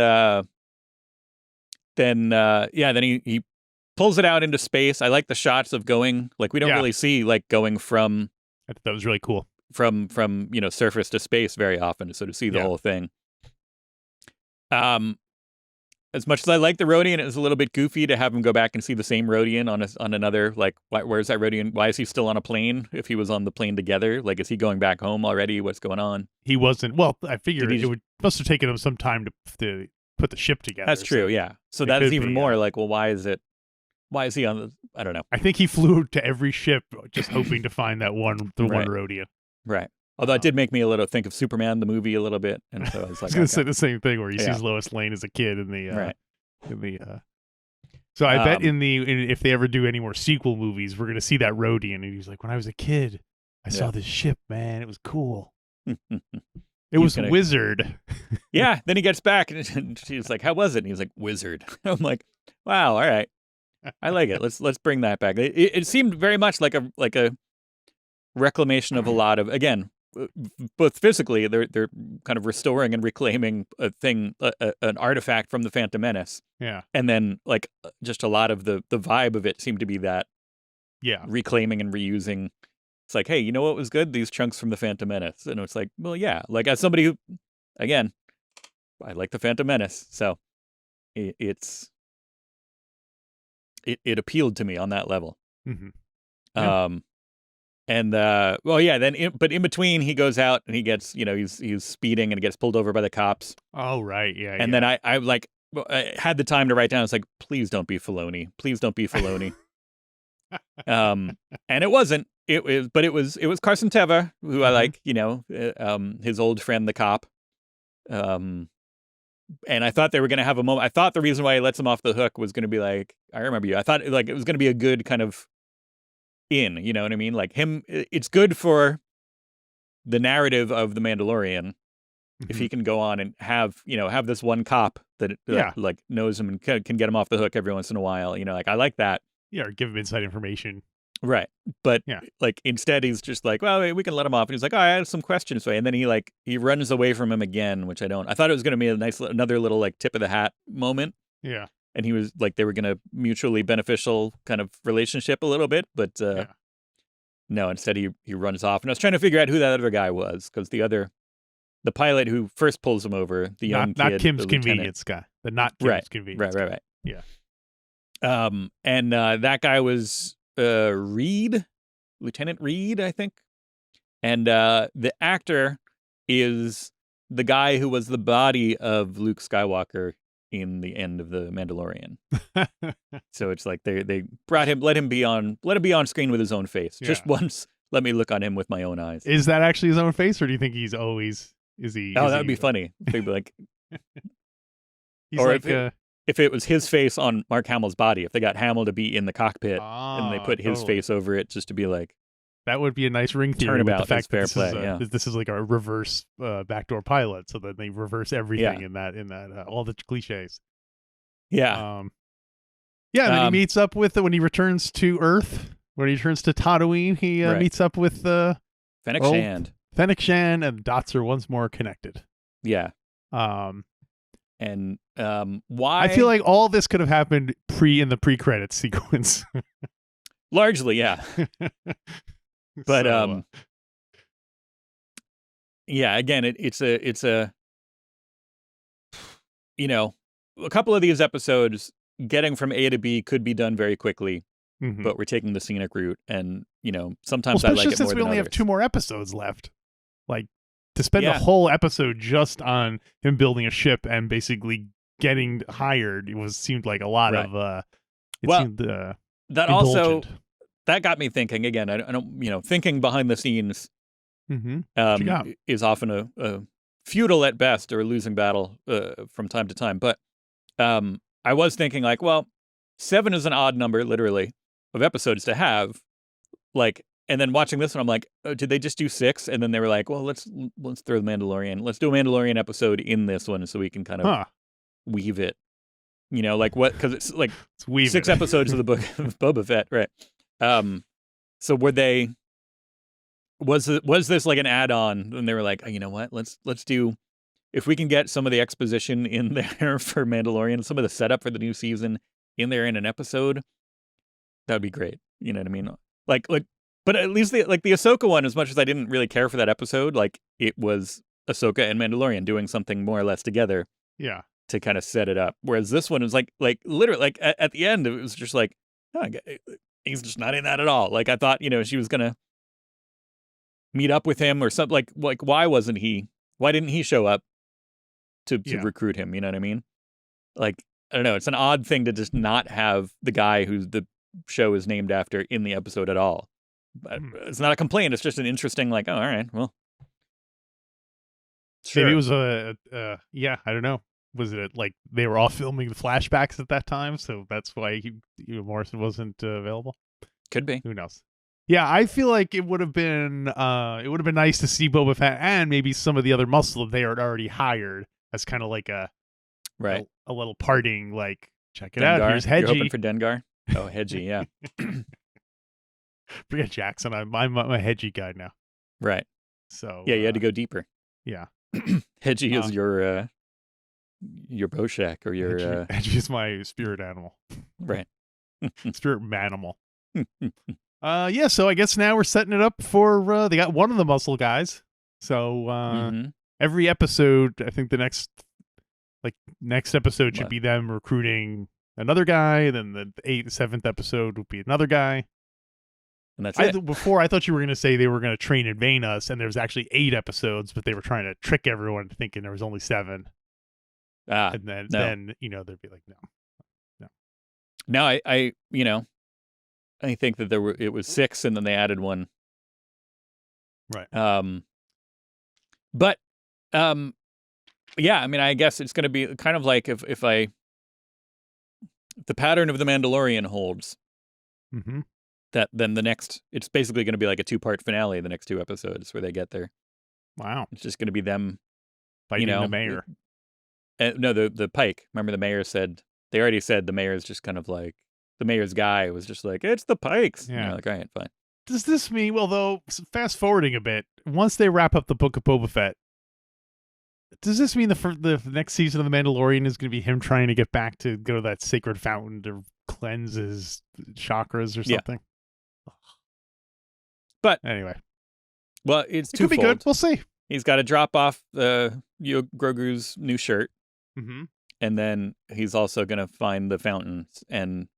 then he pulls it out into space. I like the shots of going. Like we don't really see like going from.
I thought that was really cool.
From surface to space very often to sort of see the whole thing. As much as I like the Rodian, it was a little bit goofy to have him go back and see the same Rodian on another, like, where's that Rodian? Why is he still on a plane if he was on the plane together? Like, is he going back home already? What's going on?
He wasn't. Well, I figured must have taken him some time to put the ship together.
That's true, yeah. So that is even more like, well, why is he on the, I don't know.
I think he flew to every ship just hoping to find that one Rodian.
Right. Although it did make me a little think of Superman the movie a little bit, and so I was like,
I was going to say the same thing where he sees Lois Lane as a kid in the So I bet if they ever do any more sequel movies, we're going to see that Rodian, and he's like, when I was a kid, I saw this ship, man, it was cool. It was Wizard.
Yeah. Then he gets back, and she's like, how was it? And he's like, Wizard. I'm like, wow, all right, I like it. Let's bring that back. It seemed very much like a reclamation of a lot of again. Both physically, they're kind of restoring and reclaiming a thing, an artifact from the Phantom Menace.
Yeah,
and then like just a lot of the vibe of it seemed to be that.
Yeah,
reclaiming and reusing. It's like, hey, you know what was good? These chunks from the Phantom Menace, and it's like, well, yeah. Like as somebody who, again, I like the Phantom Menace, so it appealed to me on that level.
Mm-hmm.
Yeah. And then in between he goes out and he gets, he's speeding and gets pulled over by the cops.
Oh right, yeah.
And then I had the time to write down. I was like, please don't be Filoni. Please don't be Filoni. And it wasn't. It was Carson Teva, who I like. His old friend, the cop. And I thought they were going to have a moment. I thought the reason why he lets him off the hook was going to be like, I remember you. I thought like it was going to be a good kind of. You know what I mean? Like him, it's good for the narrative of the Mandalorian if he can go on and have this one cop that like knows him and can get him off the hook every once in a while. Like I like that.
Yeah, or give him inside information.
Right, but like instead he's just like, well, we can let him off, and he's like, oh, I have some questions for you, and then he runs away from him again, which I don't. I thought it was going to be a nice another little like tip of the hat moment.
Yeah.
and he was like they were gonna mutually beneficial kind of relationship a little bit, but no, instead he runs off. And I was trying to figure out who that other guy was, because the pilot who first pulls him over, the young kid,
not Kim's
the lieutenant.
Convenience guy, the not Kim's Convenience.
Right.
Yeah.
And that guy was Reed, Lieutenant Reed, I think. And the actor is the guy who was the body of Luke Skywalker in the end of the Mandalorian. So it's like they brought him, let him be on screen with his own face. Just once, let me look on him with my own eyes.
Is that actually his own face, or do you think he's always
that would be funny. They'd be like,
he's
or
like
if it was his face on Mark Hamill's body, if they got Hamill to be in the cockpit and they put his face over it, just to be like,
that would be a nice ring theory. With the fact
fair
that
play.
this is like a reverse backdoor pilot, so that they reverse everything in that all the cliches.
Yeah.
And then he meets up with when he returns to Earth, when he returns to Tatooine, he meets up with
Fennec Shand.
Fennec Shand, and dots are once more connected.
Yeah. And why?
I feel like all this could have happened in the pre-credits sequence.
Largely, yeah. But yeah, again, it's a a couple of these episodes getting from A to B could be done very quickly, but we're taking the scenic route, and sometimes I like it more than
since we only have 2 more episodes left. Like, to spend a whole episode just on him building a ship and basically getting hired, seemed like a lot of seemed
that
indulgent.
Also that got me thinking again. I don't thinking behind the scenes is often a futile at best, or a losing battle from time to time. But I was thinking, like, well, 7 is an odd number, literally, of episodes to have. Like, and then watching this one, I'm like, oh, did they just do 6? And then they were like, well, let's throw the Mandalorian. Let's do a Mandalorian episode in this one, so we can kind of weave it. Like what? Because it's like 6 episodes of the book of Boba Fett, right? So was this like an add-on? And they were like, oh, you know what? Let's do, if we can get some of the exposition in there for Mandalorian, some of the setup for the new season in there in an episode, that would be great. You know what I mean? Like, but at least the Ahsoka one, as much as I didn't really care for that episode, like, it was Ahsoka and Mandalorian doing something more or less together.
Yeah.
To kind of set it up. Whereas this one was like literally, like at the end, it was just like, oh, he's just not in that at all. Like, I thought, she was gonna meet up with him or something. Like why didn't he show up to recruit him? You know what I mean? Like, I don't know. It's an odd thing to just not have the guy who the show is named after in the episode at all. But it's not a complaint. It's just an interesting, like, oh, all right, well, sure.
Maybe it was I don't know. Was it like they were all filming the flashbacks at that time, so that's why Morrison wasn't available?
Could be.
Who knows? Yeah, I feel like it would have been nice to see Boba Fett and maybe some of the other muscle that they had already hired as kind of like a little parting, like, check it out. Here's Hedgie.
You're hoping for Dengar? Oh, Hedgie, yeah.
Forget Jackson. I'm a Hedgie guy now.
Right.
So
yeah, you had to go deeper.
Yeah.
Hedgie is your Boshak, or your
Hedgie is my spirit animal.
Right.
Spirit manimal. So I guess now we're setting it up for they got one of the muscle guys. So every episode, I think the next episode should be them recruiting another guy, then the 7th episode would be another guy.
And that's it.
Before, I thought you were going to say they were going to train and vein us, and there was actually 8 episodes, but they were trying to trick everyone thinking there was only 7. And then they'd be like, no.
No, I think that it was 6, and then they added 1.
Right.
But yeah, I mean, I guess it's going to be kind of like if the pattern of the Mandalorian holds.
Mm-hmm.
That then it's basically going to be like a 2-part finale, the next 2 episodes where they get there.
Wow.
It's just going to be them
fighting the mayor.
No, the Pike. Remember, the mayor they already said the mayor's just kind of like, the mayor's guy was just like, it's the Pikes.
Yeah.
Like, all right, fine.
Does this mean, well, though, fast forwarding a bit, once they wrap up the Book of Boba Fett, Does this mean the next season of The Mandalorian is going to be him trying to get back to go to that sacred fountain to cleanse his chakras or something?
Yeah. But
anyway,
well, it
could be good. We'll see.
He's got to drop off Grogu's new shirt,
and
then he's also going to find the fountains. And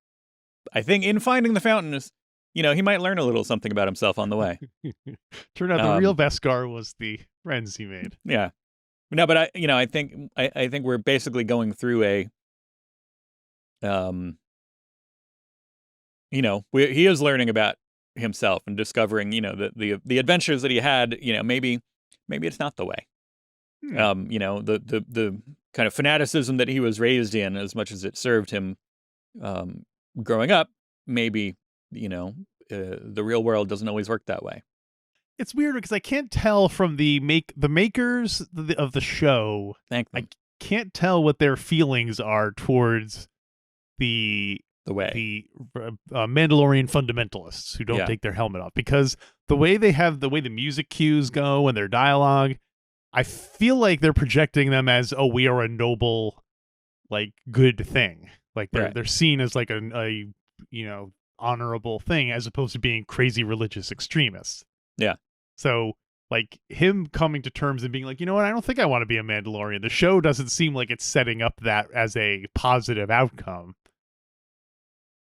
I think in finding the fountains, he might learn a little something about himself on the way.
Turned out the real Beskar was the friends he made.
Yeah. No, but I think we're basically going through he is learning about himself and discovering, the adventures that he had. Maybe it's not the way. The kind of fanaticism that he was raised in, as much as it served him growing up, maybe the real world doesn't always work that way.
It's weird because I can't tell from the makers of the show. I can't tell what their feelings are towards the Mandalorian fundamentalists who don't take their helmet off, because the way the music cues go and their dialogue, I feel like they're projecting them as, oh, we are a noble, like, good thing. Like they're seen as like a honorable thing, as opposed to being crazy religious extremists.
Yeah.
So, like, him coming to terms and being like, you know what, I don't think I want to be a Mandalorian. The show doesn't seem like it's setting up that as a positive outcome.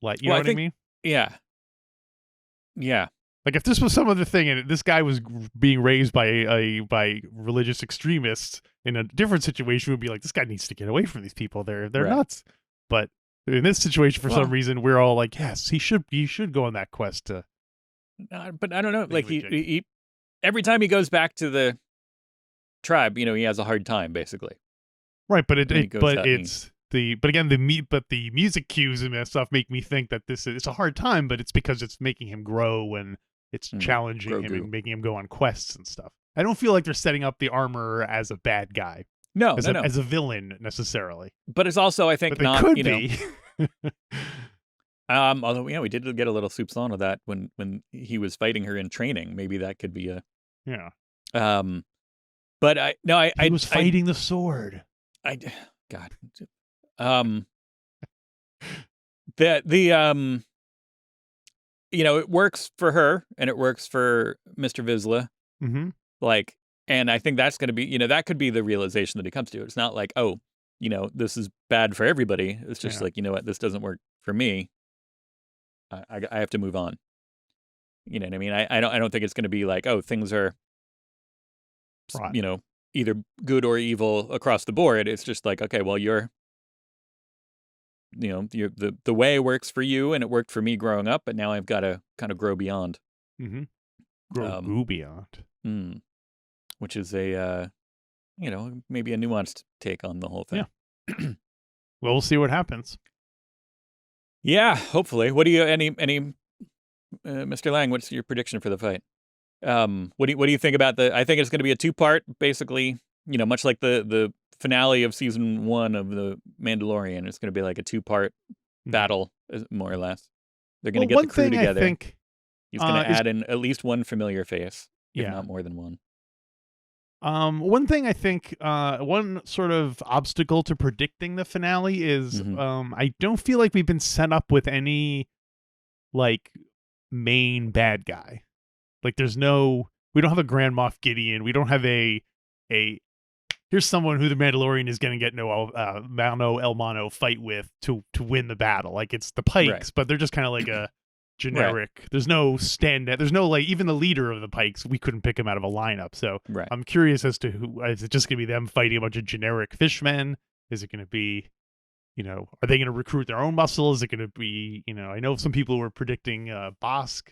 Like, you know what I mean?
Yeah. Yeah.
Like, if this was some other thing and this guy was being raised by religious extremists in a different situation, would be like, this guy needs to get away from these people. They're nuts. But in this situation, for some reason, we're all like, yes, he should go on that quest to.
But I don't know. Like, he every time he goes back to the tribe, he has a hard time, basically.
Right, but the music cues and that stuff make me think that it's a hard time, but it's because it's making him grow and it's challenging him and making him go on quests and stuff. I don't feel like they're setting up the armor as a bad guy.
No,
as a villain necessarily.
But it's also, I think, not.
Could be.
Although, we did get a little soupçon of that when he was fighting her in training. Maybe that could be a.
Yeah.
But he
was fighting the sword.
God. It works for her and it works for Mr. Vizsla. Like, and I think that's going to be, that could be the realization that he comes to. It's not like, oh, this is bad for everybody. It's just like, you know what, this doesn't work for me. I have to move on. You know what I mean? I don't think it's going to be like, oh, things are, either good or evil across the board. It's just like, okay, well, the way works for you and it worked for me growing up, but now I've got to kind of grow beyond.
Grow beyond.
Which is a, maybe a nuanced take on the whole thing.
Yeah. Well, we'll see what happens.
Yeah, hopefully. What do you, Mr. Lang, what's your prediction for the fight? What do you think about I think it's going to be a 2-part, basically, much like the finale of season 1 of The Mandalorian. It's going to be like a 2-part battle, more or less. They're going to get the crew together. He's going to add in at least one familiar face, if not more than one.
One thing I think, one sort of obstacle to predicting the finale is, I don't feel like we've been set up with any, like, main bad guy. Like, we don't have a Grand Moff Gideon. We don't have here's someone who the Mandalorian is going to get Mano El Mano fight with to win the battle. Like, it's the Pikes, but they're just kind of like a generic. There's no there's no, like, even the leader of the Pikes, we couldn't pick him out of a lineup. So I'm curious as to who, is it just going to be them fighting a bunch of generic fishmen? Is it going to be, are they going to recruit their own muscle? Is it going to be, I know some people were predicting Bosk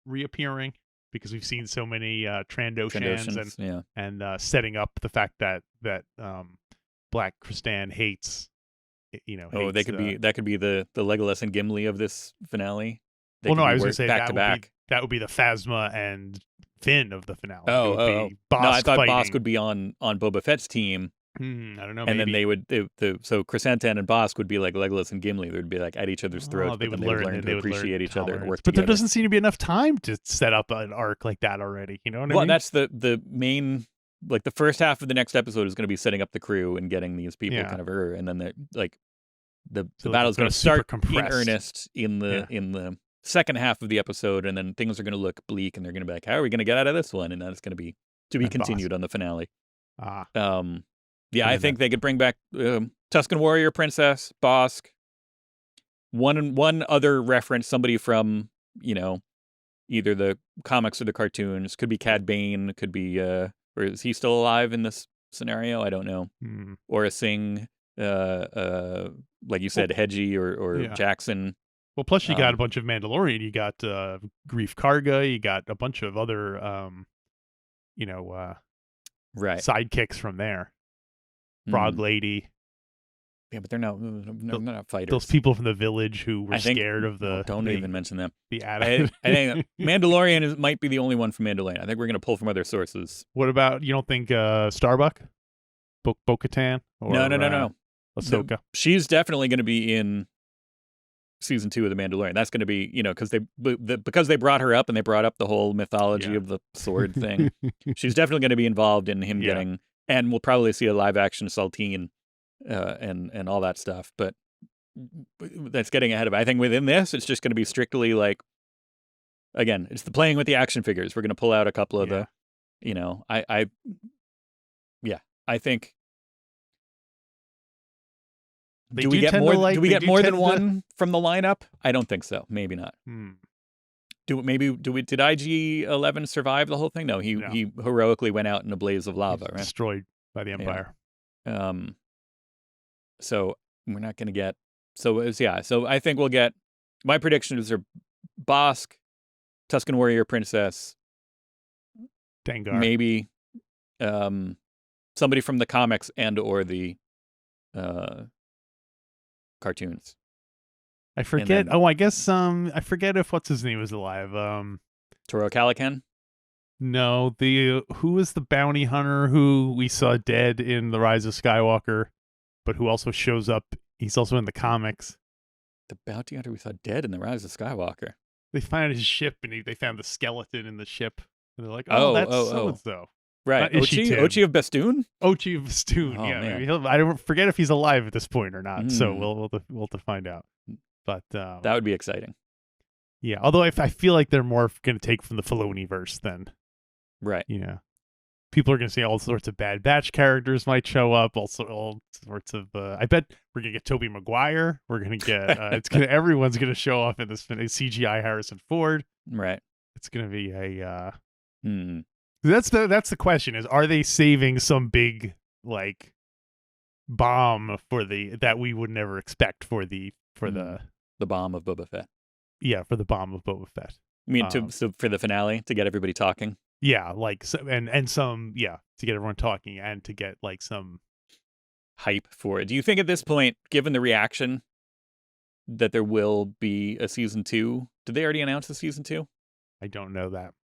reappearing because we've seen so many Trandoshans and setting up the fact that Black Krrsantan hates.
That could be the Legolas and Gimli of this finale.
I was going to say that would be the Phasma and Finn of the finale.
No, I thought Bosk would be on Boba Fett's team.
I don't know.
And then so Krrsantan and Bosk would be like Legolas and Gimli. They would be like at each other's throats.
They would learn to appreciate each other and work
together.
But there doesn't seem to be enough time to set up an arc like that already. You know what I mean?
Well, that's the main like the first half of the next episode is going to be setting up the crew and getting these people kind of and then the battle's going to start in earnest in the second half of the episode, and then things are going to look bleak, and they're going to be like, how are we going to get out of this one? And then it's going to be continued on the finale. I think they could bring back Tusken Warrior Princess, Bosk, one other reference, somebody from, either the comics or the cartoons. Could be Cad Bane, could be or is he still alive in this scenario? I don't know. Or a Singh, like you said, Hedgie or Jackson.
Well, plus you got a bunch of Mandalorian. You got Grief Karga. You got a bunch of other, sidekicks from there. Frog Lady.
Yeah, but they're not fighters.
Those people from the village who were scared of the.
Don't even mention them.
The I
think Mandalorian might be the only one from Mandalorian. I think we're going to pull from other sources.
What about, you don't think Starbuck? Bo-Katan?
No.
Ahsoka?
She's definitely going to be in season 2 of The Mandalorian. That's going to be, because they brought her up and they brought up the whole mythology of the sword thing. She's definitely going to be involved in him getting, and we'll probably see a live action Saltine and all that stuff. But that's getting ahead of it. I think within this, it's just going to be strictly like, again, it's the playing with the action figures. We're going to pull out a couple of the, I think. Do we get more than one from the lineup? I don't think so. Maybe not. Did IG-11 survive the whole thing? No, he heroically went out in a blaze of lava, right?
Destroyed by the Empire.
So we're not going to get. So I think we'll get. My predictions are Bosk, Tusken Warrior Princess,
Dengar,
maybe somebody from the comics and or the cartoons.
I forget. I guess I forget if what's his name is alive.
Toro Calican?
No, who was the bounty hunter who we saw dead in The Rise of Skywalker, but who also shows up. He's also in the comics.
The bounty hunter we saw dead in The Rise of Skywalker.
They found his ship, and they found the skeleton in the ship. And they're like, "Oh, that's so and so."
Right, Ochi of Bestoon.
Ochi of Bestoon. I don't forget if he's alive at this point or not. So we'll have to find out. But
that would be exciting.
Yeah, although I feel like they're more going to take from the Filoni-verse than,
right?
People are going to say all sorts of Bad Batch characters might show up. Also, all sorts of. I bet we're going to get Tobey Maguire. We're going to get. Everyone's going to show up in this CGI Harrison Ford.
Right.
It's going to be a. That's the question: is are they saving some big bomb that we would never expect for the
bomb of Boba Fett?
Yeah, for the bomb of Boba Fett.
I mean, so for the finale to get everybody talking.
Yeah, and some to get everyone talking and to get some
hype for it. Do you think at this point, given the reaction, that there will be a season 2? Did they already announce the season 2?
I don't know that.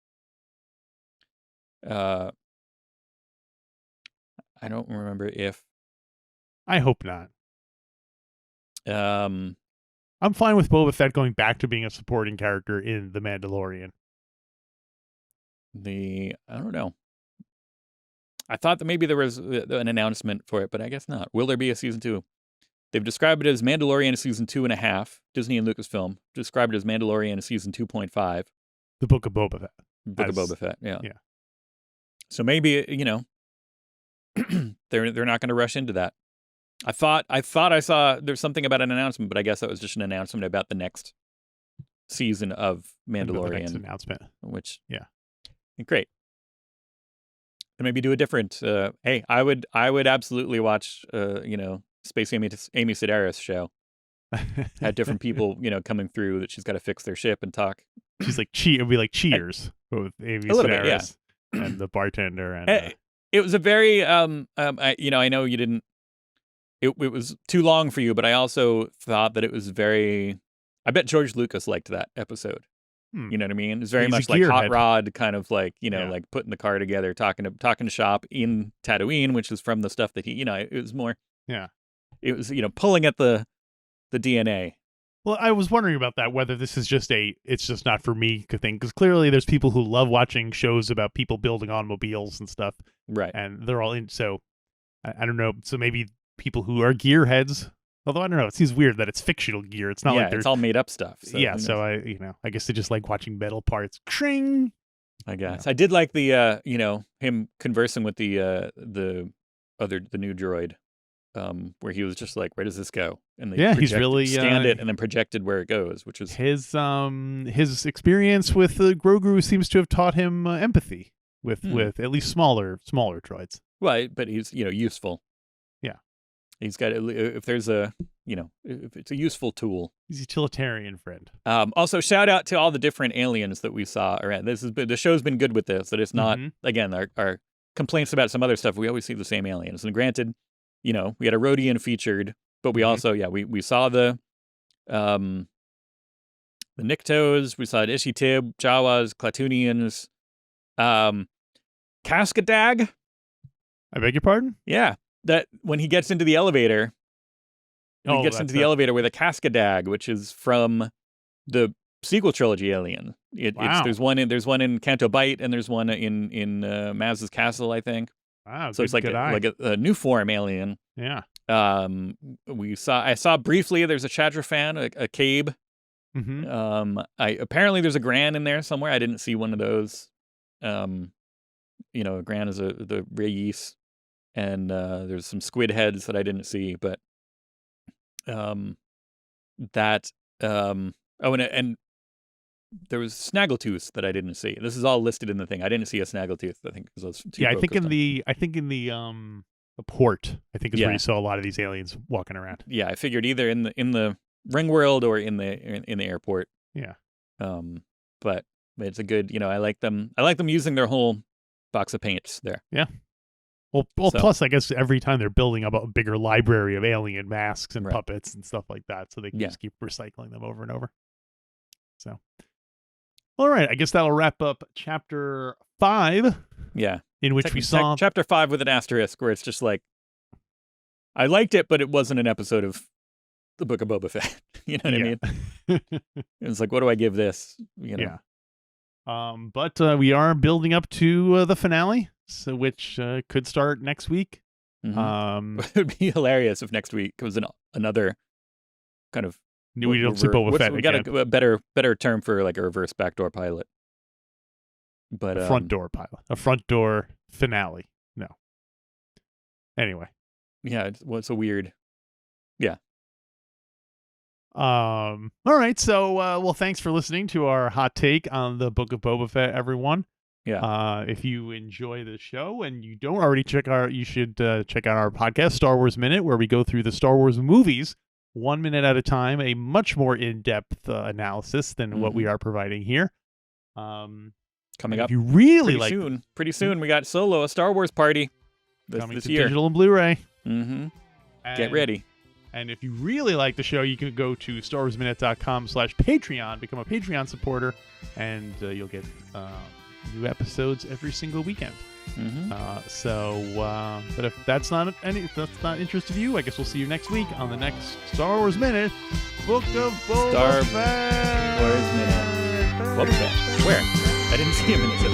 I don't remember if.
I hope not. I'm fine with Boba Fett going back to being a supporting character in The Mandalorian.
I don't know. I thought that maybe there was an announcement for it, but I guess not. Will there be a season 2? They've described it as Mandalorian season 2.5. Disney and Lucasfilm described it as Mandalorian season 2.5.
The Book of Boba Fett.
Book of Boba Fett. Yeah. So maybe they're not going to rush into that. I thought I saw there's something about an announcement, but I guess that was just an announcement about the next season of Mandalorian.
The next announcement,
which great. And maybe do a different. Hey, I would absolutely watch. Space Amy Sedaris show. Had different people coming through that she's got to fix their ship and talk.
She's like it'd be like Cheers with Amy Sedaris and the bartender and.
It was a very I know you didn't. It was too long for you, but I also thought that it was very. I bet George Lucas liked that episode. You know what I mean? It's very much like Hot Rod, kind of like like putting the car together, talking to shop in Tatooine, which is from the stuff that he. It was more.
Yeah.
It was pulling at the DNA
Well, I was wondering about that, whether this is just it's just not for me thing, because clearly there's people who love watching shows about people building automobiles and stuff.
Right.
And they're all in, so I don't know. So maybe people who are gearheads, although I don't know, it seems weird that it's fictional gear. It's not like
it's all made up stuff. So
yeah, so I guess they just like watching metal parts. Kring!
I guess. I did like the, him conversing with the new droid. Where he was just like, where does this go? And they
he's really
scanned it and then projected where it goes, which is
his experience with Grogu seems to have taught him empathy with at least smaller droids.
Well, but he's useful.
Yeah,
he's got if there's if it's a useful tool.
He's a utilitarian friend.
Also, shout out to all the different aliens that we saw around. The show's been good with this. That it's not again our complaints about some other stuff. We always see the same aliens, and granted. We had a Rhodian featured, but we also, we saw the Niktos, we saw Ishitib, Jawas, Klatooinians, Cascadag.
I beg your pardon?
Yeah, that when he gets into the elevator, where the Cascadag, which is from the sequel trilogy Alien. There's one in Canto Bight, and there's one in Maz's Castle, I think.
Wow,
so it's like a new form alien.
Yeah.
I saw briefly there's a Chadrafan, a Cabe.
Mm-hmm.
Apparently there's a Gran in there somewhere. I didn't see one of those. A Gran is the Reyes, and there's some squid heads that I didn't see, but and there was Snaggletooth that I didn't see. This is all listed in the thing. I didn't see a Snaggletooth. I think because those two.
Yeah, I think in the port. I think is where you saw a lot of these aliens walking around.
Yeah, I figured either in the ring world or in the airport.
Yeah.
But it's a good. I like them. I like them using their whole box of paints there.
Yeah. Well, plus I guess every time they're building up a bigger library of alien masks and puppets and stuff like that, so they can just keep recycling them over and over. So. All right, I guess that'll wrap up chapter 5.
Yeah.
In which we saw
chapter 5 with an asterisk, where it's just like, I liked it, but it wasn't an episode of the Book of Boba Fett. You know what I mean? It's like, what do I give this?
Yeah. But we are building up to the finale, so which could start next week.
Mm-hmm. It would be hilarious if next week was another kind of.
We don't see Boba Fett.
We got a better term for like a reverse backdoor pilot. But
a front door pilot. A front door finale. No. Anyway.
Yeah, it's a weird. Yeah.
All right. So, well, thanks for listening to our hot take on the Book of Boba Fett, everyone.
Yeah.
If you enjoy the show and you don't already you should check out our podcast, Star Wars Minute, where we go through the Star Wars movies 1 minute at a time, a much more in-depth analysis than what we are providing here.
Coming up,
you really
pretty soon, we got Solo, a Star Wars party
coming
this
to
year.
Digital and Blu-ray.
Mm-hmm. Get ready.
And if you really like the show, you can go to StarWarsMinute.com/Patreon, become a Patreon supporter, and you'll get new episodes every single weekend.
Mm-hmm.
But if that's not interest of you, I guess we'll see you next week on the next Star Wars Minute, Book of Boba Fett.
Star Wars Minute. Boba Fett. Where? I didn't see him in this episode.